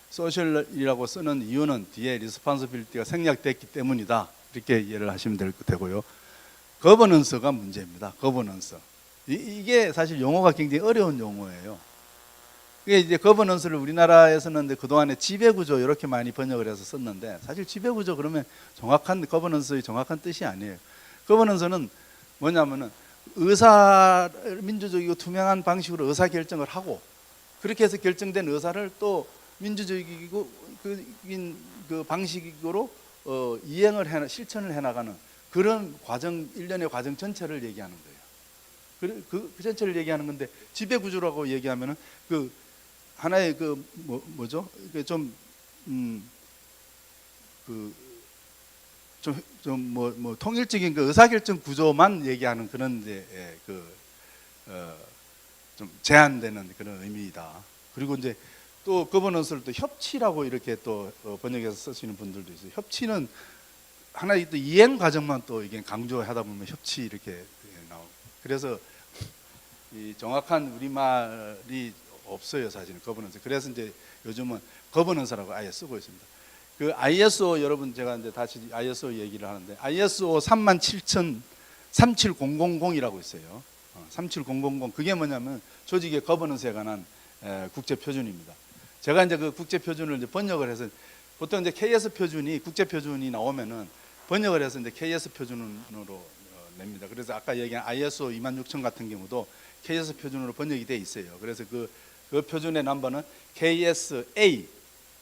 소셜이라고 쓰는 이유는 뒤에 리스폰시빌리티가 생략됐기 때문이다 이렇게 이해를 하시면 되고요. 거버넌스가 문제입니다. 거버넌스. 이게 사실 용어가 굉장히 어려운 용어예요. 이게 이제 거버넌스를 우리나라에서는 그동안에 지배구조 이렇게 많이 번역을 해서 썼는데, 사실 지배구조 그러면 정확한 거버넌스의 정확한 뜻이 아니에요. 거버넌스는 뭐냐면은 민주적이고 투명한 방식으로 의사 결정을 하고, 그렇게 해서 결정된 의사를 또 민주적이고 그 방식으로 실천을 해나가는 그런 과정, 일련의 과정 전체를 얘기하는 거예요. 그 전체를 얘기하는 건데, 지배구조라고 얘기하면은 그 하나의 뭐죠? 좀 통일적인 그 의사결정 구조만 얘기하는 그런 이제 좀 제한되는 그런 의미이다. 그리고 이제 또 거버넌스를 또 협치라고 이렇게 또 번역해서 쓰시는 분들도 있어요. 협치는 하나의 또 이행 과정만 또 이게 강조하다 보면 협치 이렇게 나오고, 그래서 이 정확한 우리말이 없어요, 사실은 거버넌스. 그래서 이제 요즘은 거버넌스라고 아예 쓰고 있습니다. 그 ISO, 여러분 제가 이제 다시 ISO 얘기를 하는데, ISO 37000이라고 있어요. 37000, 그게 뭐냐면 조직의 거버넌스에 관한 국제 표준입니다. 제가 이제 그 국제 표준을 이제 번역을 해서, 보통 이제 KS 표준이 국제 표준이 나오면은 번역을 해서 이제 KS 표준으로 냅니다. 그래서 아까 얘기한 ISO 26000 같은 경우도 KS 표준으로 번역이 돼 있어요. 그래서 그 표준의 넘버는 KSA,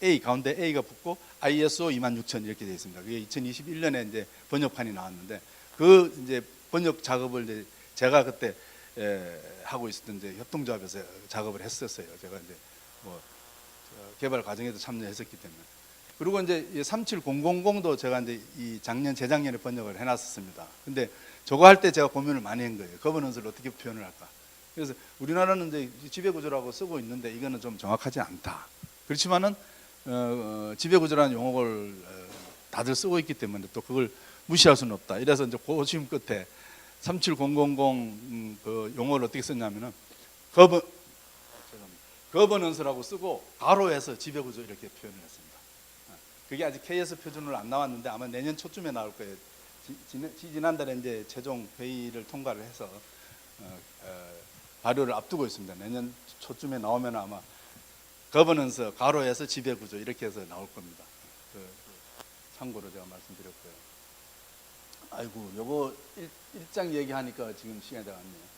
A 가운데 A가 붙고 ISO 26000 이렇게 돼 있습니다. 그게 2021년에 이제 번역판이 나왔는데, 그 이제 번역 작업을 이제 제가 그때 하고 있었던 이제 협동조합에서 작업을 했었어요. 제가 이제 뭐 개발 과정에도 참여했었기 때문에. 그리고 이제 37000도 제가 이제 재작년에 번역을 해놨었습니다. 근데 저거 할 때 제가 고민을 많이 한 거예요. 거버넌스를 어떻게 표현을 할까. 그래서 우리나라는 이제 지배구조라고 쓰고 있는데 이거는 좀 정확하지 않다. 그렇지만은 지배구조라는 용어를 다들 쓰고 있기 때문에 또 그걸 무시할 수는 없다. 이래서 이제 고심 끝에 37000 그 용어를 어떻게 썼냐면은 거버넌스라고 쓰고 가로해서 지배구조 이렇게 표현을 했습니다. 그게 아직 KS 표준으로 안 나왔는데 아마 내년 초쯤에 나올 거예요. 지난달에 이제 최종 회의를 통과를 해서 발효를 앞두고 있습니다. 내년 초쯤에 나오면 아마 거버넌스 가로해서 지배구조 이렇게 해서 나올 겁니다. 참고로 제가 말씀드렸고요. 아이고, 요거 일장 얘기하니까 지금 시간이 다 갔네요.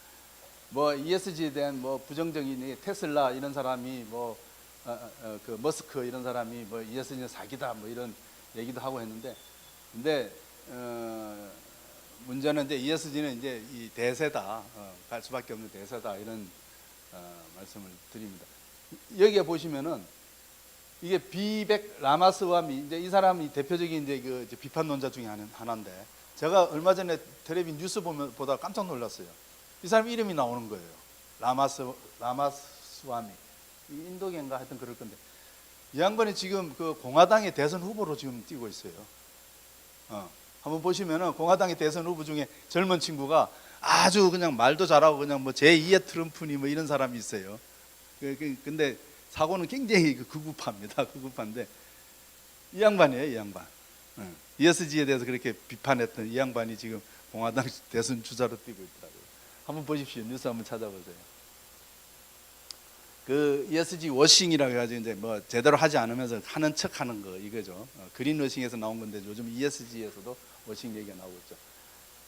뭐 ESG에 대한 뭐 부정적인 테슬라 이런 사람이 그 머스크 이런 사람이 뭐 ESG는 사기다 뭐 이런 얘기도 하고 했는데, 근데 문제는 이제 ESG는 이제 이 대세다, 갈 수밖에 없는 대세다 이런 말씀을 드립니다. 여기에 보시면은 이게 비백 라마스와미, 이제 이 사람이 대표적인 이제 그 비판론자 중에 하나인데, 제가 얼마 전에 텔레비 뉴스 보다 깜짝 놀랐어요. 이 사람 이름이 나오는 거예요. 라마스와미, 인도계인가 하여튼 그럴 건데, 이 양반이 지금 그 공화당의 대선 후보로 지금 뛰고 있어요. 한번 보시면은 공화당의 대선 후보 중에 젊은 친구가 아주 그냥 말도 잘하고 그냥 뭐 제2의 트럼프니 뭐 이런 사람이 있어요. 근데 사고는 굉장히 극우파입니다. 극우파인데 이 양반이에요, 이 양반. ESG에 대해서 그렇게 비판했던 이 양반이 지금 공화당 대선 주자로 뛰고 있더라고요. 한번 보십시오. 뉴스 한번 찾아보세요. 그 ESG 워싱이라고 해가지고 이제 뭐 제대로 하지 않으면서 하는 척하는 거 이거죠. 그린 워싱에서 나온 건데 요즘 ESG에서도 워싱 얘기가 나오고 있죠.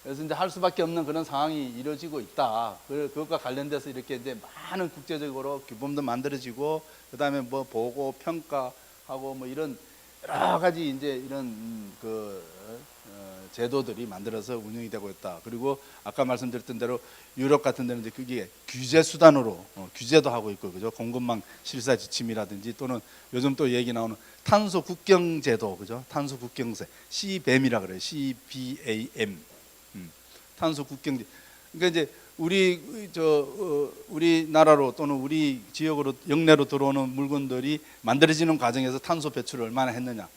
그래서 이제 할 수밖에 없는 그런 상황이 이루어지고 있다. 그것과 관련돼서 이렇게 이제 많은 국제적으로 규범도 만들어지고 그다음에 뭐 보고 평가하고 뭐 이런 여러 가지 이제 이런 제도들이 만들어서 운영이 되고 있다. 그리고 아까 말씀드렸던 대로 유럽 같은 데는 이제 그게 규제 수단으로 규제도 하고 있고 그죠? 공급망 실사 지침이라든지 또는 요즘 또 얘기 나오는 탄소 국경 제도 그죠? 탄소 국경세 CBAM이라 그래요. CBAM. 탄소 국경제. 그러니까 이제 우리나라로 또는 우리 지역으로 영내로 들어오는 물건들이 만들어지는 과정에서 탄소 배출을 얼마나 했느냐.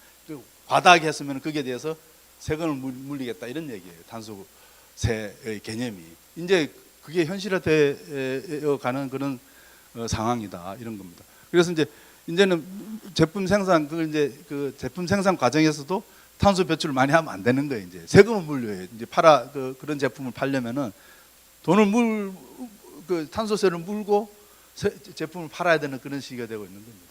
과다하게 했으면 거기에 대해서 세금을 물리겠다 이런 얘기예요. 탄소세의 개념이 이제 그게 현실화되어 가는 그런 상황이다 이런 겁니다. 그래서 이제는 제품 생산 그 제품 생산 과정에서도 탄소 배출을 많이 하면 안 되는 거예요. 이제 세금을 물려요. 이제 그런 제품을 팔려면은 돈을 그 탄소세를 물고 제품을 팔아야 되는 그런 시기가 되고 있는 겁니다.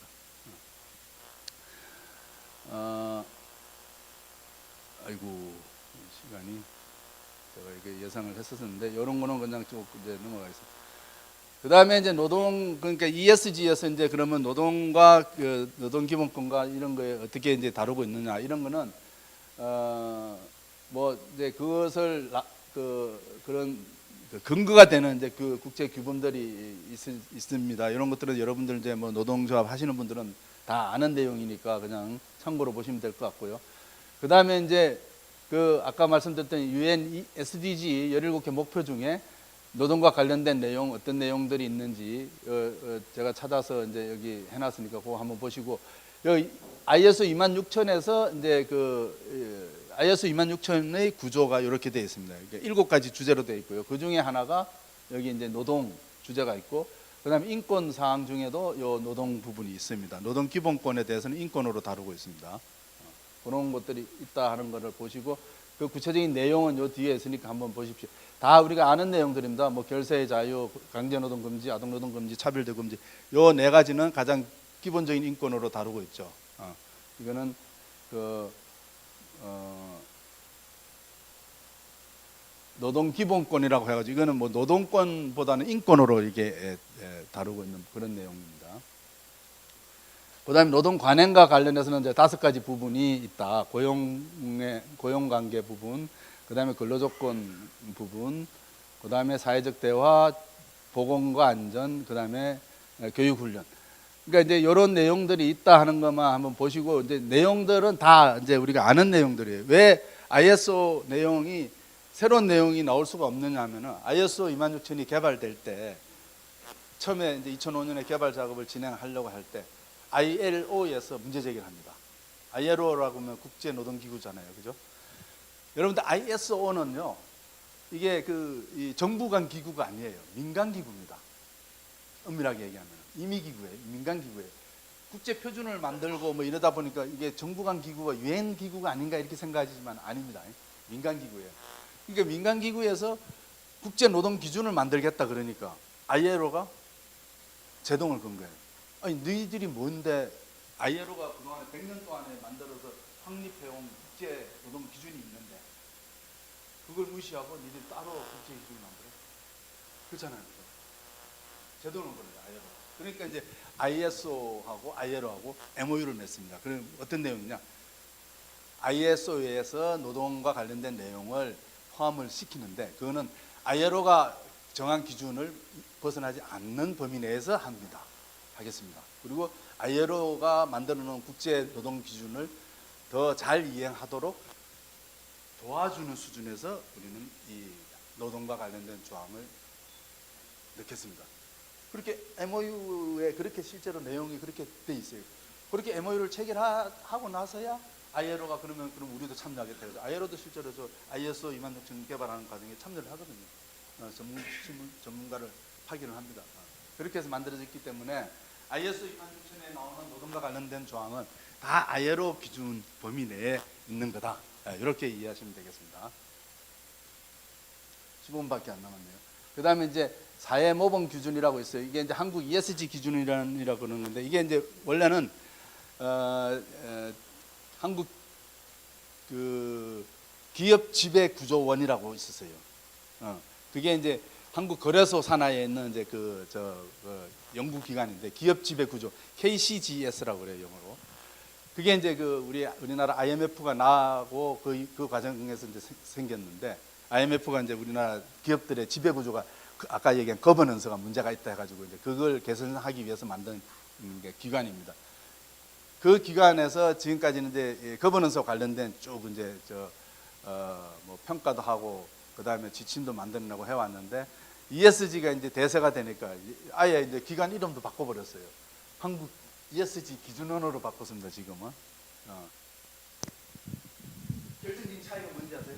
아이고 시간이 제가 이게 예상을 했었는데 이런 거는 그냥 쭉 이제 넘어가겠습니다. 그 다음에 이제 그러니까 ESG에서 이제 그러면 노동과 그 노동기본권과 이런 거에 어떻게 이제 다루고 있느냐 이런 거는 뭐 이제 그것을 그런 근거가 되는 이제 그 국제 규범들이 있습니다. 이런 것들은 여러분들 이제 뭐 노동조합 하시는 분들은 다 아는 내용이니까 그냥 참고로 보시면 될 것 같고요. 그 다음에 이제 그 아까 말씀드렸던 UN SDG 17개 목표 중에 노동과 관련된 내용 어떤 내용들이 있는지 제가 찾아서 이제 여기 해놨으니까 그거 한번 보시고 여기 ISO 26000에서 이제 ISO 26000의 구조가 이렇게 되어 있습니다. 7가지 주제로 되어 있고요. 그 중에 하나가 여기 이제 노동 주제가 있고, 그다음에 인권 사항 중에도 요 노동 부분이 있습니다. 노동 기본권에 대해서는 인권으로 다루고 있습니다. 그런 것들이 있다 하는 것을 보시고 그 구체적인 내용은 요 뒤에 있으니까 한번 보십시오. 다 우리가 아는 내용들입니다. 뭐 결세의 자유, 강제노동 금지, 아동노동 금지, 차별대 금지 요 4가지는 가장 기본적인 인권으로 다루고 있죠. 이거는 노동 기본권이라고 해가지고 이거는 뭐 노동권보다는 인권으로 이게 다루고 있는 그런 내용입니다. 그다음에 노동 관행과 관련해서는 이제 5가지 부분이 있다. 고용관계 부분, 그다음에 근로조건 부분, 그다음에 사회적 대화, 보건과 안전, 그다음에 교육훈련. 그러니까 이제 이런 내용들이 있다 하는 것만 한번 보시고 이제 내용들은 다 이제 우리가 아는 내용들이에요. 왜 ISO 내용이 새로운 내용이 나올 수가 없느냐면은 ISO 26000이 개발될 때 처음에 이제 2005년에 개발 작업을 진행하려고 할 때 ILO에서 문제 제기를 합니다. ILO라고 하면 국제 노동기구잖아요, 그죠? 여러분들 ISO는요, 이게 이 정부 간 기구가 아니에요. 민간 기구입니다. 엄밀하게 얘기하면 임의기구예요, 민간 기구예요. 국제 표준을 만들고 뭐 이러다 보니까 이게 정부 간 기구가 유엔 기구가 아닌가 이렇게 생각하시지만 아닙니다. 민간 기구예요. 그러니까 민간 기구에서 국제 노동 기준을 만들겠다 그러니까 ILO가 제동을 건 거예요. 아니 너희들이 뭔데 ILO가 그동안에 100년 동안에 만들어서 확립해온 국제 노동 기준이 있는데 그걸 무시하고 니들 따로 국제 기준을 만들어? 그렇잖아요. 제동을 건 거예요, ILO. 그러니까 이제 ISO하고 ILO하고 MOU를 맺습니다. 그럼 어떤 내용이냐? ISO에서 노동과 관련된 내용을 포함을 시키는데 그거는 ILO가 정한 기준을 벗어나지 않는 범위 내에서 하겠습니다. 그리고 ILO가 만들어 놓은 국제 노동 기준을 더 잘 이행하도록 도와주는 수준에서 우리는 이 노동과 관련된 조항을 넣겠습니다. 그렇게 MOU에 그렇게 실제로 내용이 그렇게 돼 있어요. 그렇게 MOU를 체결하고 나서야 ILO가 그럼 우리도 참여하겠다 해서 ILO도 실제로 ISO 26000 개발하는 과정에 참여를 하거든요. 전문가를 파견을 합니다. 그렇게 해서 만들어졌기 때문에 ISO 26000에 나오는 노동과 관련된 조항은 다 ILO 기준 범위 내에 있는 거다. 이렇게 이해하시면 되겠습니다. 15분밖에 안 남았네요. 그 다음에 이제 사회 모범 기준이라고 있어요. 이게 이제 한국 ESG 기준이라고 그러는 건데 이게 이제 원래는 한국 그 기업 지배 구조원이라고 있었어요. 그게 이제 한국 거래소 산하에 있는 이제 그 연구 기관인데 기업 지배 구조 KCGS라고 그래요, 영어로. 그게 이제 그 우리나라 IMF가 나고 그 과정에서 이제 생겼는데 IMF가 이제 우리나라 기업들의 지배 구조가 아까 얘기한 거버넌스가 문제가 있다 해가지고 이제 그걸 개선하기 위해서 만든 기관입니다. 그 기관에서 지금까지는 이제 거버넌스와 관련된 쭉 이제 뭐 평가도 하고 그 다음에 지침도 만들려고 해왔는데 ESG가 이제 대세가 되니까 아예 이제 기관 이름도 바꿔버렸어요. 한국 ESG 기준원으로 바꿨습니다. 지금은. 결정적인 차이가 뭔지 아세요?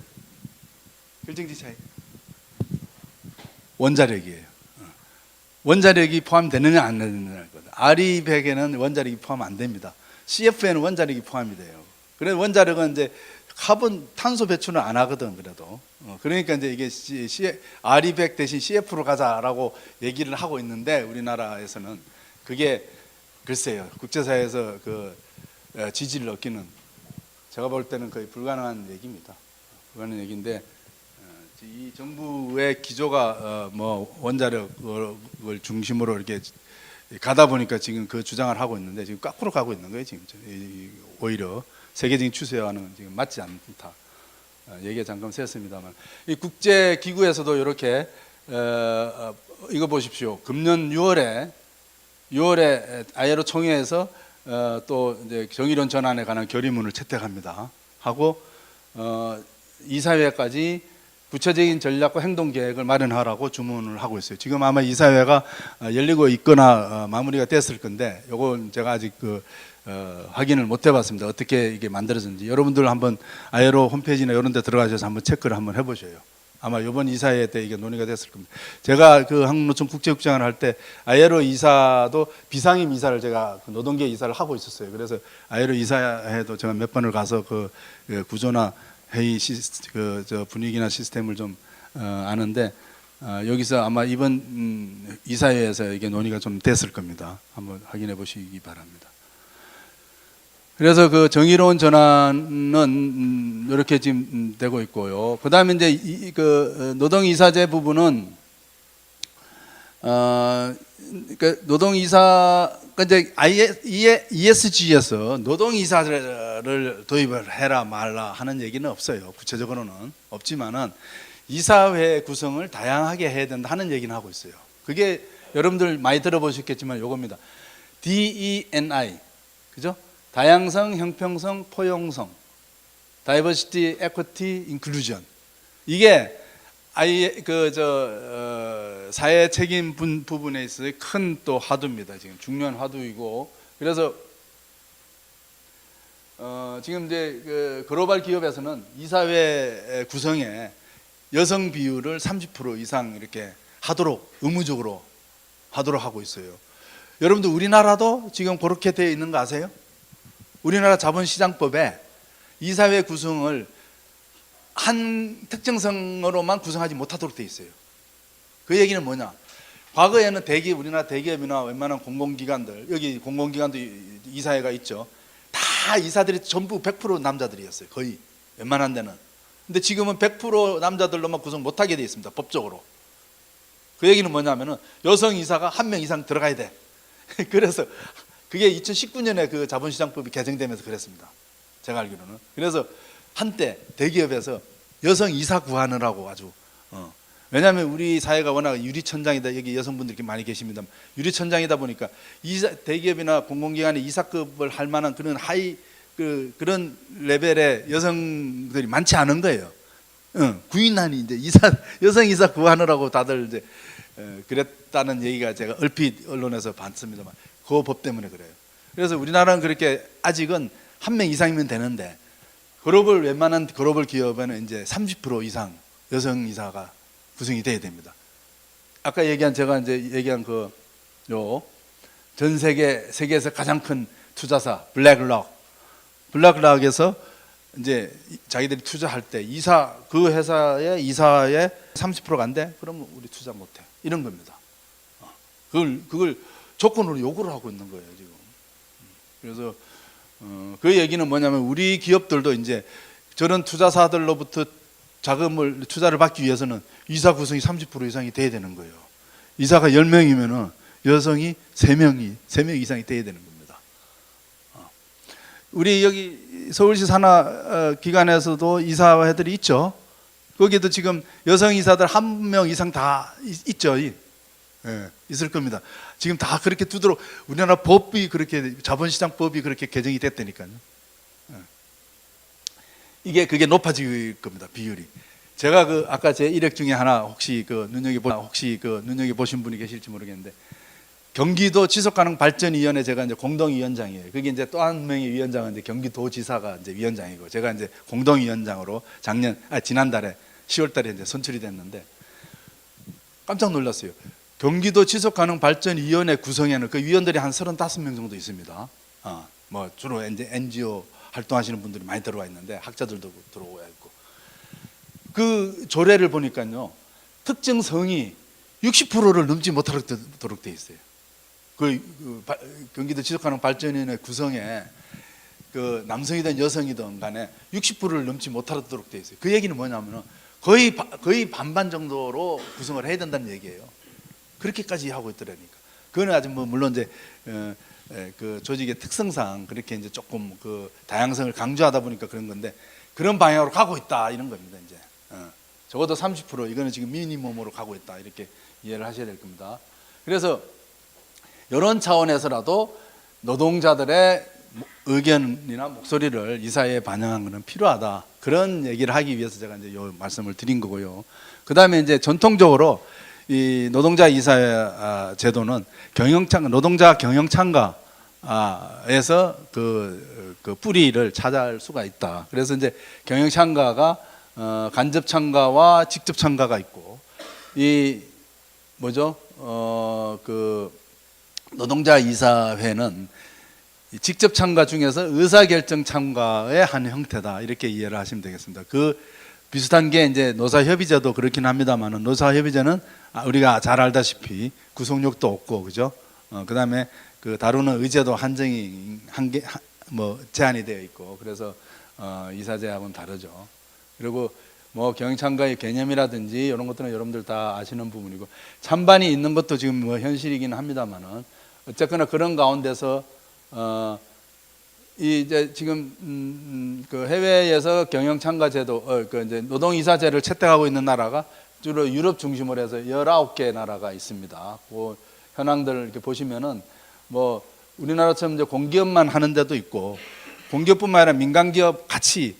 결정적인 차이. 원자력이에요. 원자력이 포함되느냐 안 되느냐는 거다. RE100에는 원자력이 포함 안 됩니다. CF에는 원자력이 포함이 돼요. 그래서 원자력은 이제 카본 탄소 배출은 안 하거든 그래도. 그러니까 이제 이게 RE100 대신 CF로 가자라고 얘기를 하고 있는데 우리나라에서는 그게 글쎄요 국제사회에서 그 지지를 얻기는 제가 볼 때는 거의 불가능한 얘기입니다. 불가능한 얘기인데 이 정부의 기조가 뭐 원자력을 중심으로 이렇게 가다 보니까 지금 그 주장을 하고 있는데 지금 거꾸로 가고 있는 거예요. 지금 오히려 세계적인 추세와는 지금 맞지 않다. 얘기가 잠깐 새었습니다만 이 국제 기구에서도 이렇게 이거 보십시오. 금년 6월에 ILO 총회에서 또 이제 정의론 전환에 관한 결의문을 채택합니다. 하고 이사회까지 구체적인 전략과 행동 계획을 마련하라고 주문을 하고 있어요. 지금 아마 이사회가 열리고 있거나 마무리가 됐을 건데, 요건 제가 아직 확인을 못 해봤습니다. 어떻게 이게 만들어졌는지. 여러분들 한번 ILO 홈페이지나 이런 데 들어가셔서 한번 체크를 한번 해보셔요. 아마 이번 이사회 때 이게 논의가 됐을 겁니다. 제가 그 한국노총 국제국장을 할 때 ILO 이사도 비상임 이사를 제가 노동계 이사를 하고 있었어요. 그래서 ILO 이사회도 제가 몇 번을 가서 그 구조나 회의 분위기나 시스템을 좀 아는데 여기서 아마 이번 이사회에서 이게 논의가 좀 됐을 겁니다. 한번 확인해 보시기 바랍니다. 그래서 그 정의로운 전환은 이렇게 지금 되고 있고요. 그 다음에 이제 그 노동이사제 부분은 그 노동이사 이제 ESG에서 노동이사를 도입을 해라 말라 하는 얘기는 없어요. 구체적으로는 없지만은 이사회 구성을 다양하게 해야 된다 하는 얘기는 하고 있어요. 그게 여러분들 많이 들어보셨겠지만 요겁니다. DENI, 그죠? 다양성, 형평성, 포용성, Diversity, Equity, Inclusion. 이게 사회 책임 부분에 있어서 큰 또 화두입니다. 지금 중요한 화두이고, 그래서 지금 이제 그 글로벌 기업에서는 이사회 구성에 여성 비율을 30% 이상 이렇게 하도록 의무적으로 하도록 하고 있어요. 여러분들 우리나라도 지금 그렇게 되어 있는 거 아세요? 우리나라 자본시장법에 이사회 구성을 한 특정성으로만 구성하지 못하도록 되어 있어요. 그 얘기는 뭐냐? 과거에는 우리나라 대기업이나 웬만한 공공기관들, 여기 공공기관도 이사회가 있죠. 다 이사들이 전부 100% 남자들이었어요. 거의 웬만한 데는. 근데 지금은 100% 남자들로만 구성 못하게 되어 있습니다. 법적으로. 그 얘기는 뭐냐면은 여성 이사가 1명 이상 들어가야 돼. 그래서 그게 2019년에 그 자본시장법이 개정되면서 그랬습니다. 제가 알기로는. 그래서 한때 대기업에서 여성 이사 구하느라고 아주 왜냐하면 우리 사회가 워낙 유리천장이다. 여기 여성분들이 이렇게 많이 계십니다. 유리천장이다 보니까 대기업이나 공공기관의 이사급을 할 만한 그런 그런 레벨의 여성들이 많지 않은 거예요. 구인난이 이제 여성 이사 구하느라고 다들 이제 그랬다는 얘기가 제가 얼핏 언론에서 봤습니다만 그 법 때문에 그래요. 그래서 우리나라는 그렇게 아직은 1명 이상이면 되는데 웬만한 글로벌 기업에는 이제 30% 이상 여성 이사가 구성이 돼야 됩니다. 아까 제가 이제 얘기한 전 세계에서 가장 큰 투자사 블랙락에서 이제 자기들이 투자할 때 이사 그 회사의 이사의 30%가 안 돼? 그러면 우리 투자 못 해. 이런 겁니다. 그걸 조건으로 요구를 하고 있는 거예요, 지금. 그래서 그 얘기는 뭐냐면 우리 기업들도 이제 저런 투자사들로부터 자금을 투자를 받기 위해서는 이사 구성이 30% 이상이 돼야 되는 거예요. 이사가 10명이면은 여성이 3명 이상이 돼야 되는 겁니다. 우리 여기 서울시 산하 기관에서도 이사회들이 있죠. 거기도 지금 여성 이사들 1명 이상 다 있죠. 예, 있을 겁니다. 지금 다 그렇게 두도록 우리나라 법이 그렇게 자본시장 법이 그렇게 개정이 됐다니까요. 그게 높아질 겁니다. 비율이. 제가 그 아까 제 일획 중에 하나 혹시 눈여겨 보신 분이 계실지 모르겠는데 경기도 지속가능발전위원회 제가 이제 공동위원장이에요. 그게 이제 또 한 명의 위원장은 이제 경기도지사가 이제 위원장이고 제가 이제 공동위원장으로 지난달에 10월달에 이제 선출이 됐는데 깜짝 놀랐어요. 경기도 지속가능발전위원회 구성에는 그 위원들이 한 35명 정도 있습니다. 뭐 주로 이제 NGO 활동하시는 분들이 많이 들어와 있는데 학자들도 들어와 있고 그 조례를 보니까요 특정 성이 60%를 넘지 못하도록 돼 있어요. 경기도 지속가능발전위원회 구성에 그 남성이든 여성이든 간에 60%를 넘지 못하도록 돼 있어요. 그 얘기는 뭐냐면은 거의 반반 정도로 구성을 해야 된다는 얘기예요. 그렇게까지 하고 있더라니까. 그거는 아직 뭐 물론 이제 그 조직의 특성상 그렇게 이제 조금 그 다양성을 강조하다 보니까 그런 건데 그런 방향으로 가고 있다 이런 겁니다. 이제 적어도 30% 이거는 지금 미니멈으로 가고 있다 이렇게 이해를 하셔야 될 겁니다. 그래서 이런 차원에서라도 노동자들의 의견이나 목소리를 이사회에 반영하는 것은 필요하다. 그런 얘기를 하기 위해서 제가 이제 요 말씀을 드린 거고요. 그 다음에 이제 전통적으로 이 노동자 이사 제도는 노동자 경영창가에서 그 뿌리를 찾아할 수가 있다. 그래서 이제 경영창가가 간접 참가와 직접 참가가 있고 이 그 노동자 이사회는 직접 참가 중에서 의사결정 참가의 한 형태다 이렇게 이해를 하시면 되겠습니다. 그 비슷한 게 이제 노사협의제도 그렇긴 합니다만은 노사협의제는 우리가 잘 알다시피 구속력도 없고 그죠? 그다음에 그 다루는 의제도 한정이 제한이 되어 있고 그래서 이사제하고는 다르죠. 그리고 뭐 경영창가의 개념이라든지 이런 것들은 여러분들 다 아시는 부분이고 찬반이 있는 것도 지금 뭐 현실이긴 합니다만은 어쨌거나 그런 가운데서 이제 지금 그 해외에서 경영창가 제도, 그 이제 노동이사제를 채택하고 있는 나라가 주로 유럽 중심으로 해서 19개 나라가 있습니다. 그 현황들 이렇게 보시면은 뭐 우리나라처럼 이제 공기업만 하는 데도 있고 공기업뿐만 아니라 민간기업 같이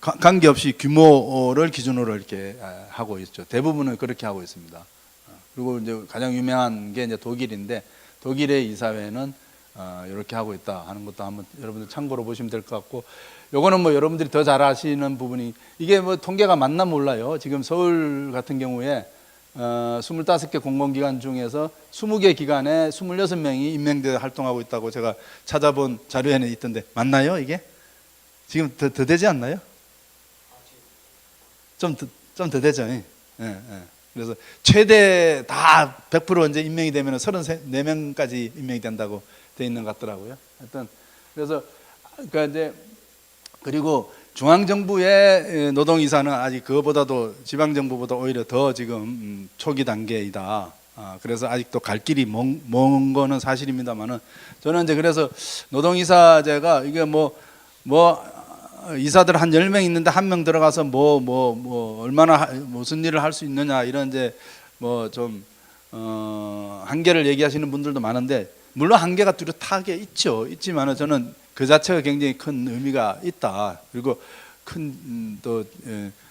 관계없이 규모를 기준으로 이렇게 하고 있죠. 대부분은 그렇게 하고 있습니다. 그리고 이제 가장 유명한 게 이제 독일인데 독일의 이사회는 이렇게 하고 있다 하는 것도 한번 여러분들 참고로 보시면 될 것 같고 요거는 뭐 여러분들이 더 잘 아시는 부분이 이게 뭐 통계가 맞나 몰라요. 지금 서울 같은 경우에 25개 공공기관 중에서 20개 기관에 26명이 임명되어 활동하고 있다고 제가 찾아본 자료에는 있던데 맞나요 이게? 지금 더 되지 않나요? 좀 더 되죠. 예. 그래서 최대 다 100% 이제 임명이 되면 34명까지 임명이 된다고 돼 있는 것 같더라고요. 하여튼 그래서 그러니까 이제 그리고 중앙 정부의 노동이사는 아직 그거보다도 지방 정부보다 오히려 더 지금 초기 단계이다. 그래서 아직도 갈 길이 먼 거는 사실입니다만은 저는 이제 그래서 노동이사제가 이게 뭐 이사들 한 10명 있는데 한 명 들어가서 얼마나 무슨 일을 할 수 있느냐 이런 이제 뭐 좀 한계를 얘기하시는 분들도 많은데 물론 한계가 뚜렷하게 있지만은 저는 그 자체가 굉장히 큰 의미가 있다. 그리고 큰 또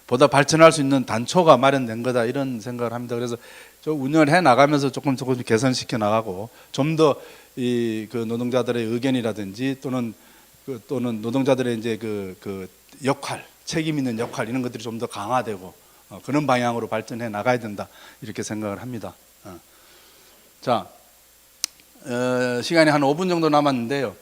보다 발전할 수 있는 단초가 마련된 거다 이런 생각을 합니다. 그래서 좀 운영을 해 나가면서 조금 개선시켜 나가고 좀 더 이 그 노동자들의 의견이라든지 또는 노동자들의 이제 그 역할, 책임 있는 역할 이런 것들이 좀 더 강화되고 그런 방향으로 발전해 나가야 된다 이렇게 생각을 합니다. 자, 시간이 한 5분 정도 남았는데요.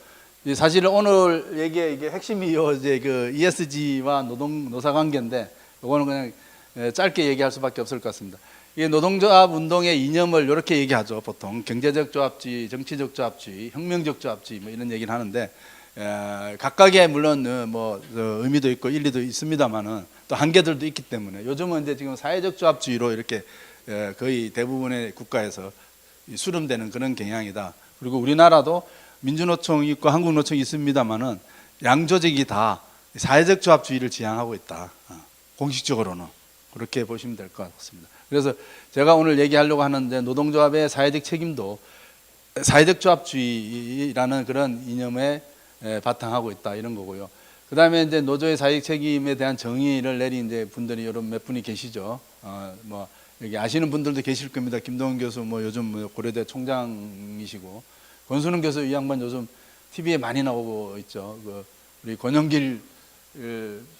사실 오늘 얘기의 이게 핵심이 이제 그 ESG와 노사 관계인데, 이거는 그냥 짧게 얘기할 수밖에 없을 것 같습니다. 이 노동조합 운동의 이념을 이렇게 얘기하죠. 보통 경제적 조합주의, 정치적 조합주의, 혁명적 조합주의 뭐 이런 얘기를 하는데, 각각의 물론 뭐 의미도 있고 일리도 있습니다만은 또 한계들도 있기 때문에 요즘은 이제 지금 사회적 조합주의로 이렇게 거의 대부분의 국가에서 수렴되는 그런 경향이다. 그리고 우리나라도 민주노총이 있고 한국노총이 있습니다만은 양조직이 다 사회적 조합주의를 지향하고 있다. 공식적으로는 그렇게 보시면 될 것 같습니다. 그래서 제가 오늘 얘기하려고 하는데, 노동조합의 사회적 책임도 사회적 조합주의라는 그런 이념에 바탕하고 있다, 이런 거고요. 그 다음에 이제 노조의 사회적 책임에 대한 정의를 내린 이제 분들이 여러 몇 분이 계시죠. 뭐 여기 아시는 분들도 계실 겁니다. 김동훈 교수 뭐 요즘 뭐 고려대 총장이시고, 권순은 교수 이 양반 요즘 TV에 많이 나오고 있죠. 우리 권영길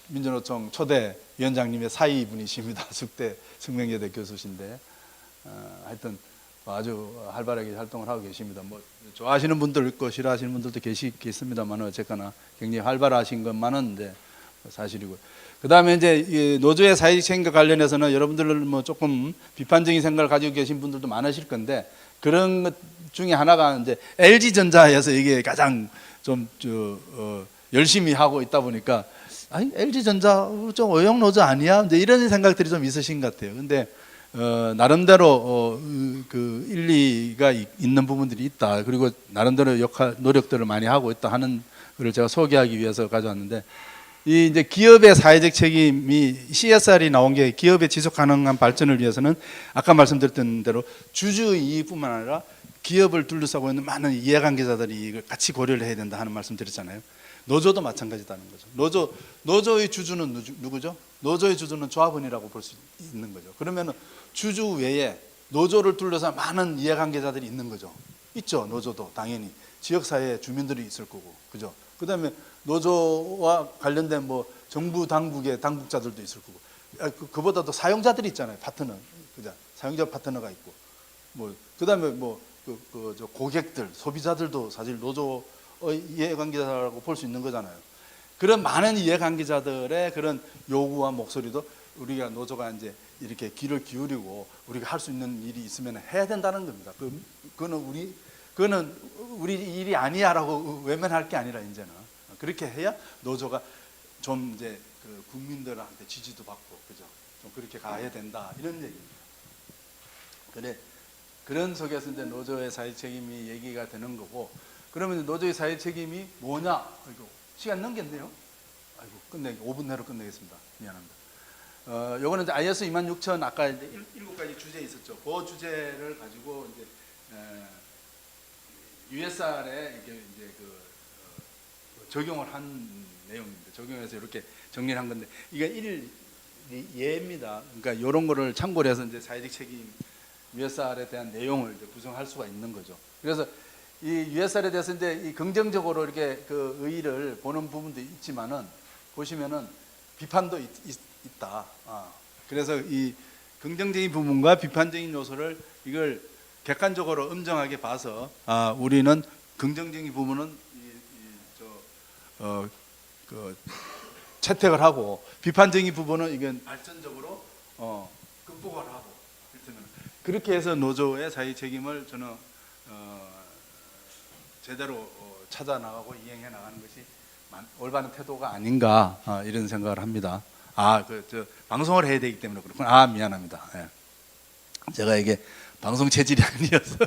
민주노총 초대 위원장님의 사위분이십니다. 숙대 숙명여대 교수신데, 하여튼 아주 활발하게 활동을 하고 계십니다. 뭐 좋아하시는 분들 있고 싫어하시는 분들도 계시겠습니다만 어쨌거나 굉장히 활발하신 것만은 이제 사실이고. 그 다음에 이제 이 노조의 사회적 책임과 관련해서는 여러분들 뭐 조금 비판적인 생각을 가지고 계신 분들도 많으실 건데, 그런 것 중에 하나가 이제 LG전자에서 이게 가장 좀 열심히 하고 있다 보니까, 아니 LG전자 좀 어용 노조 아니야? 이제 이런 생각들이 좀 있으신 것 같아요. 근데 나름대로 그 일리가 있는 부분들이 있다. 그리고 나름대로 노력들을 많이 하고 있다 하는 것을 제가 소개하기 위해서 가져왔는데, 이 이제 기업의 사회적 책임이 CSR이 나온 게 기업의 지속 가능한 발전을 위해서는 아까 말씀드렸던 대로 주주의 이익뿐만 아니라 기업을 둘러싸고 있는 많은 이해관계자들이 이걸 같이 고려를 해야 된다 하는 말씀 드렸잖아요. 노조도 마찬가지다는 거죠. 노조의 주주는 누구죠? 노조의 주주는 조합원이라고 볼 수 있는 거죠. 그러면 주주 외에 노조를 둘러싼 많은 이해관계자들이 있는 거죠. 있죠. 노조도 당연히 지역사회 주민들이 있을 거고, 그죠? 그다음에 노조와 관련된 뭐 정부 당국의 당국자들도 있을 거고, 그보다도 사용자들이 있잖아요. 파트너, 그죠? 사용자 파트너가 있고, 뭐 그다음에 뭐 저 고객들, 소비자들도 사실 노조 이해관계자라고 볼 수 있는 거잖아요. 그런 많은 이해관계자들의 그런 요구와 목소리도 우리가 노조가 이제 이렇게 귀를 기울이고 우리가 할 수 있는 일이 있으면 해야 된다는 겁니다. 그거는 우리 일이 아니야라고 외면할 게 아니라 이제는 그렇게 해야 노조가 좀 이제 그 국민들한테 지지도 받고, 그죠? 좀 그렇게 가야 된다, 이런 얘기입니다. 그런 속에서 이제 노조의 사회 책임이 얘기가 되는 거고, 그러면 노조의 사회 책임이 뭐냐? 아이고, 시간 넘겼네요. 아이고, 5분 내로 끝내겠습니다. 미안합니다. 요거는 이제 IS 26000 아까 이제 7가지 주제 있었죠. 그 주제를 가지고 이제 USR에 이게 이제 적용을 한 내용입니다. 적용해서 이렇게 정리를 한 건데, 이게 예입니다. 그러니까 이런 거를 참고를 해서 이제 사회적 책임 USR에 대한 내용을 이제 구성할 수가 있는 거죠. 그래서 이 USR에 대해서 이제 이 긍정적으로 이렇게 그 의의를 보는 부분도 있지만은, 보시면은 비판도 있다. 그래서 이 긍정적인 부분과 비판적인 요소를 이걸 객관적으로 엄정하게 봐서, 우리는 긍정적인 부분은 채택을 하고, 비판적인 부분은 이건 발전적으로 극복을 하고, 그렇게 해서 노조의 사회 책임을 저는 제대로 찾아 나가고 이행해 나가는 것이 올바른 태도가 아닌가, 이런 생각을 합니다. 방송을 해야 되기 때문에 그렇구나. 미안합니다. 예. 제가 이게 방송 체질이 아니어서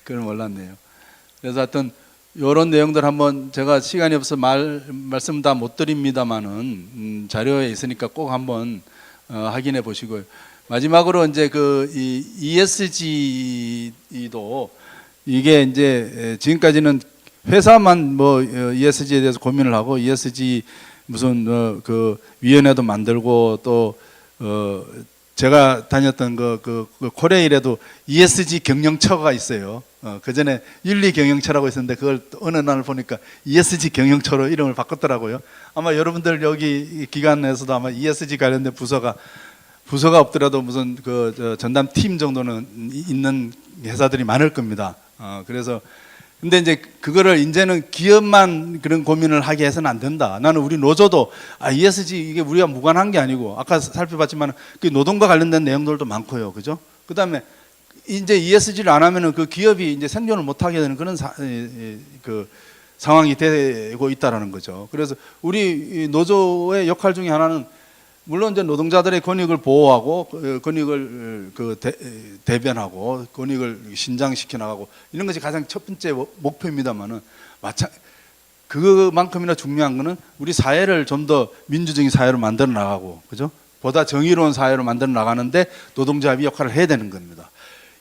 그걸 몰랐네요. 그래서 하여튼 이런 내용들 한번, 제가 시간이 없어 말씀 다 못 드립니다만은 자료에 있으니까 꼭 한번 확인해 보시고요. 마지막으로 이제 이 ESG도 이게 이제 지금까지는 회사만 뭐 ESG에 대해서 고민을 하고, ESG 무슨 그 위원회도 만들고, 또 제가 다녔던 그 코레일에도 ESG 경영처가 있어요. 그 전에 윤리 경영처라고 있었는데 그걸 어느 날 보니까 ESG 경영처로 이름을 바꿨더라고요. 아마 여러분들 여기 기관에서도 아마 ESG 관련된 부서가 없더라도 무슨 전담 팀 정도는 있는 회사들이 많을 겁니다. 그래서 근데 이제 그거를 이제는 기업만 그런 고민을 하게 해서는 안 된다. 나는 우리 노조도 ESG 이게 우리가 무관한 게 아니고 아까 살펴봤지만 그 노동과 관련된 내용들도 많고요. 그죠? 그다음에 이제 ESG를 안 하면은 그 기업이 이제 생존을 못 하게 되는 그런 그 상황이 되고 있다라는 거죠. 그래서 우리 노조의 역할 중에 하나는 물론 이제 노동자들의 권익을 보호하고 권익을 대변하고 권익을 신장시켜 나가고 이런 것이 가장 첫 번째 목표입니다만은 그만큼이나 중요한 거는 우리 사회를 좀 더 민주적인 사회로 만들어 나가고 그죠? 보다 정의로운 사회로 만들어 나가는데 노동자협이 역할을 해야 되는 겁니다.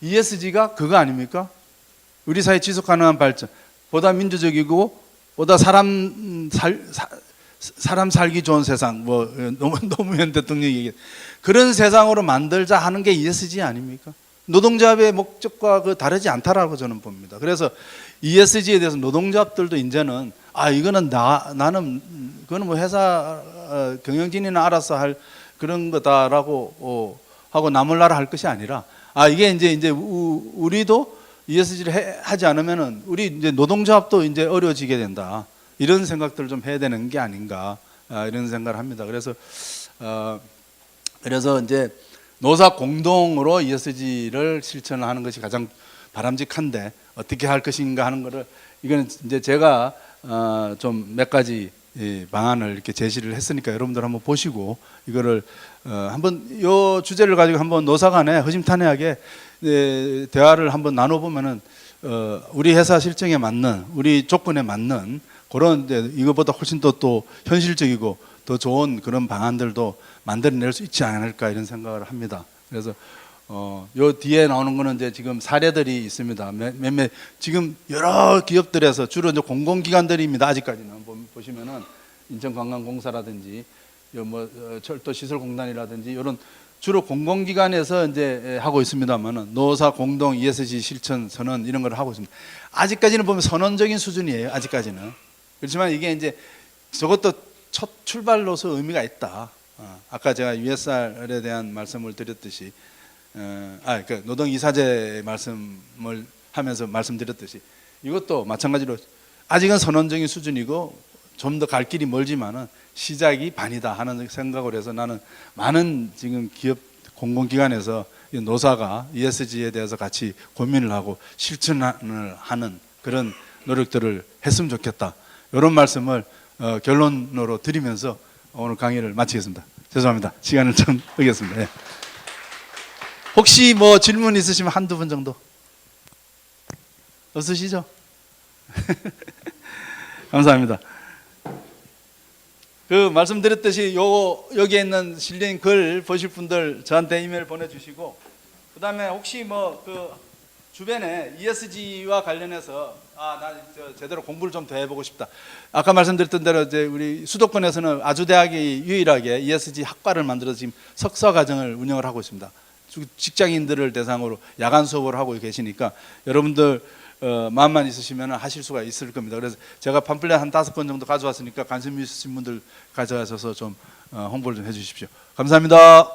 ESG가 그거 아닙니까? 우리 사회 지속 가능한 발전, 보다 민주적이고 보다 사람 살기 좋은 세상, 뭐 노무현 대통령이 얘기한 그런 세상으로 만들자 하는 게 ESG 아닙니까? 노동조합의 목적과 다르지 않다라고 저는 봅니다. 그래서 ESG에 대해서 노동조합들도 이제는 이거는 나는 그거는 뭐 회사 경영진이나 알아서 할 그런 거다라고 하고 나몰라라 할 것이 아니라 이게 이제 우리도 ESG를 하지 않으면은 우리 이제 노동조합도 이제 어려워지게 된다. 이런 생각들을 좀 해야 되는 게 아닌가 이런 생각을 합니다. 그래서 이제 노사 공동으로 ESG를 실천하는 것이 가장 바람직한데 어떻게 할 것인가 하는 거를 이거는 이제 제가 좀 몇 가지 방안을 이렇게 제시를 했으니까 여러분들 한번 보시고 이거를 한번 요 주제를 가지고 한번 노사 간에 허심탄회하게 대화를 한번 나눠보면은 우리 회사 실정에 맞는 우리 조건에 맞는 그런 이거보다 훨씬 또 현실적이고 더 좋은 그런 방안들도 만들어낼 수 있지 않을까 이런 생각을 합니다. 그래서 요 뒤에 나오는 거는 이제 지금 사례들이 있습니다. 몇몇 지금 여러 기업들에서 주로 이제 공공기관들입니다. 아직까지는 보시면은 인천관광공사라든지 뭐 철도시설공단이라든지 이런 주로 공공기관에서 이제 하고 있습니다만은 노사 공동 ESG 실천 선언 이런 걸 하고 있습니다. 아직까지는 보면 선언적인 수준이에요. 아직까지는. 그렇지만 이게 이제 저것도 첫 출발로서 의미가 있다. 아까 제가 USR에 대한 말씀을 드렸듯이, 그 노동이사제 말씀을 하면서 말씀드렸듯이 이것도 마찬가지로 아직은 선언적인 수준이고 좀 더 갈 길이 멀지만은 시작이 반이다 하는 생각을 해서 나는 많은 지금 기업 공공기관에서 노사가 ESG에 대해서 같이 고민을 하고 실천을 하는 그런 노력들을 했으면 좋겠다. 이런 말씀을 결론으로 드리면서 오늘 강의를 마치겠습니다. 죄송합니다. 시간을 좀 어겼습니다. 네. 혹시 뭐 질문 있으시면 한두 분 정도 없으시죠? 감사합니다. 말씀드렸듯이 여기에 있는 실린 글 보실 분들 저한테 이메일 보내주시고 그다음에 혹시 주변에 ESG와 관련해서 나 제대로 공부를 좀 더 해보고 싶다. 아까 말씀드렸던 대로 이제 우리 수도권에서는 아주대학이 유일하게 ESG 학과를 만들어서 지금 석사 과정을 운영을 하고 있습니다. 직장인들을 대상으로 야간 수업을 하고 계시니까 여러분들 마음만 있으시면 하실 수가 있을 겁니다. 그래서 제가 팜플렛 한 5권 정도 가져왔으니까 관심 있으신 분들 가져가셔서 좀 홍보를 좀 해주십시오. 감사합니다.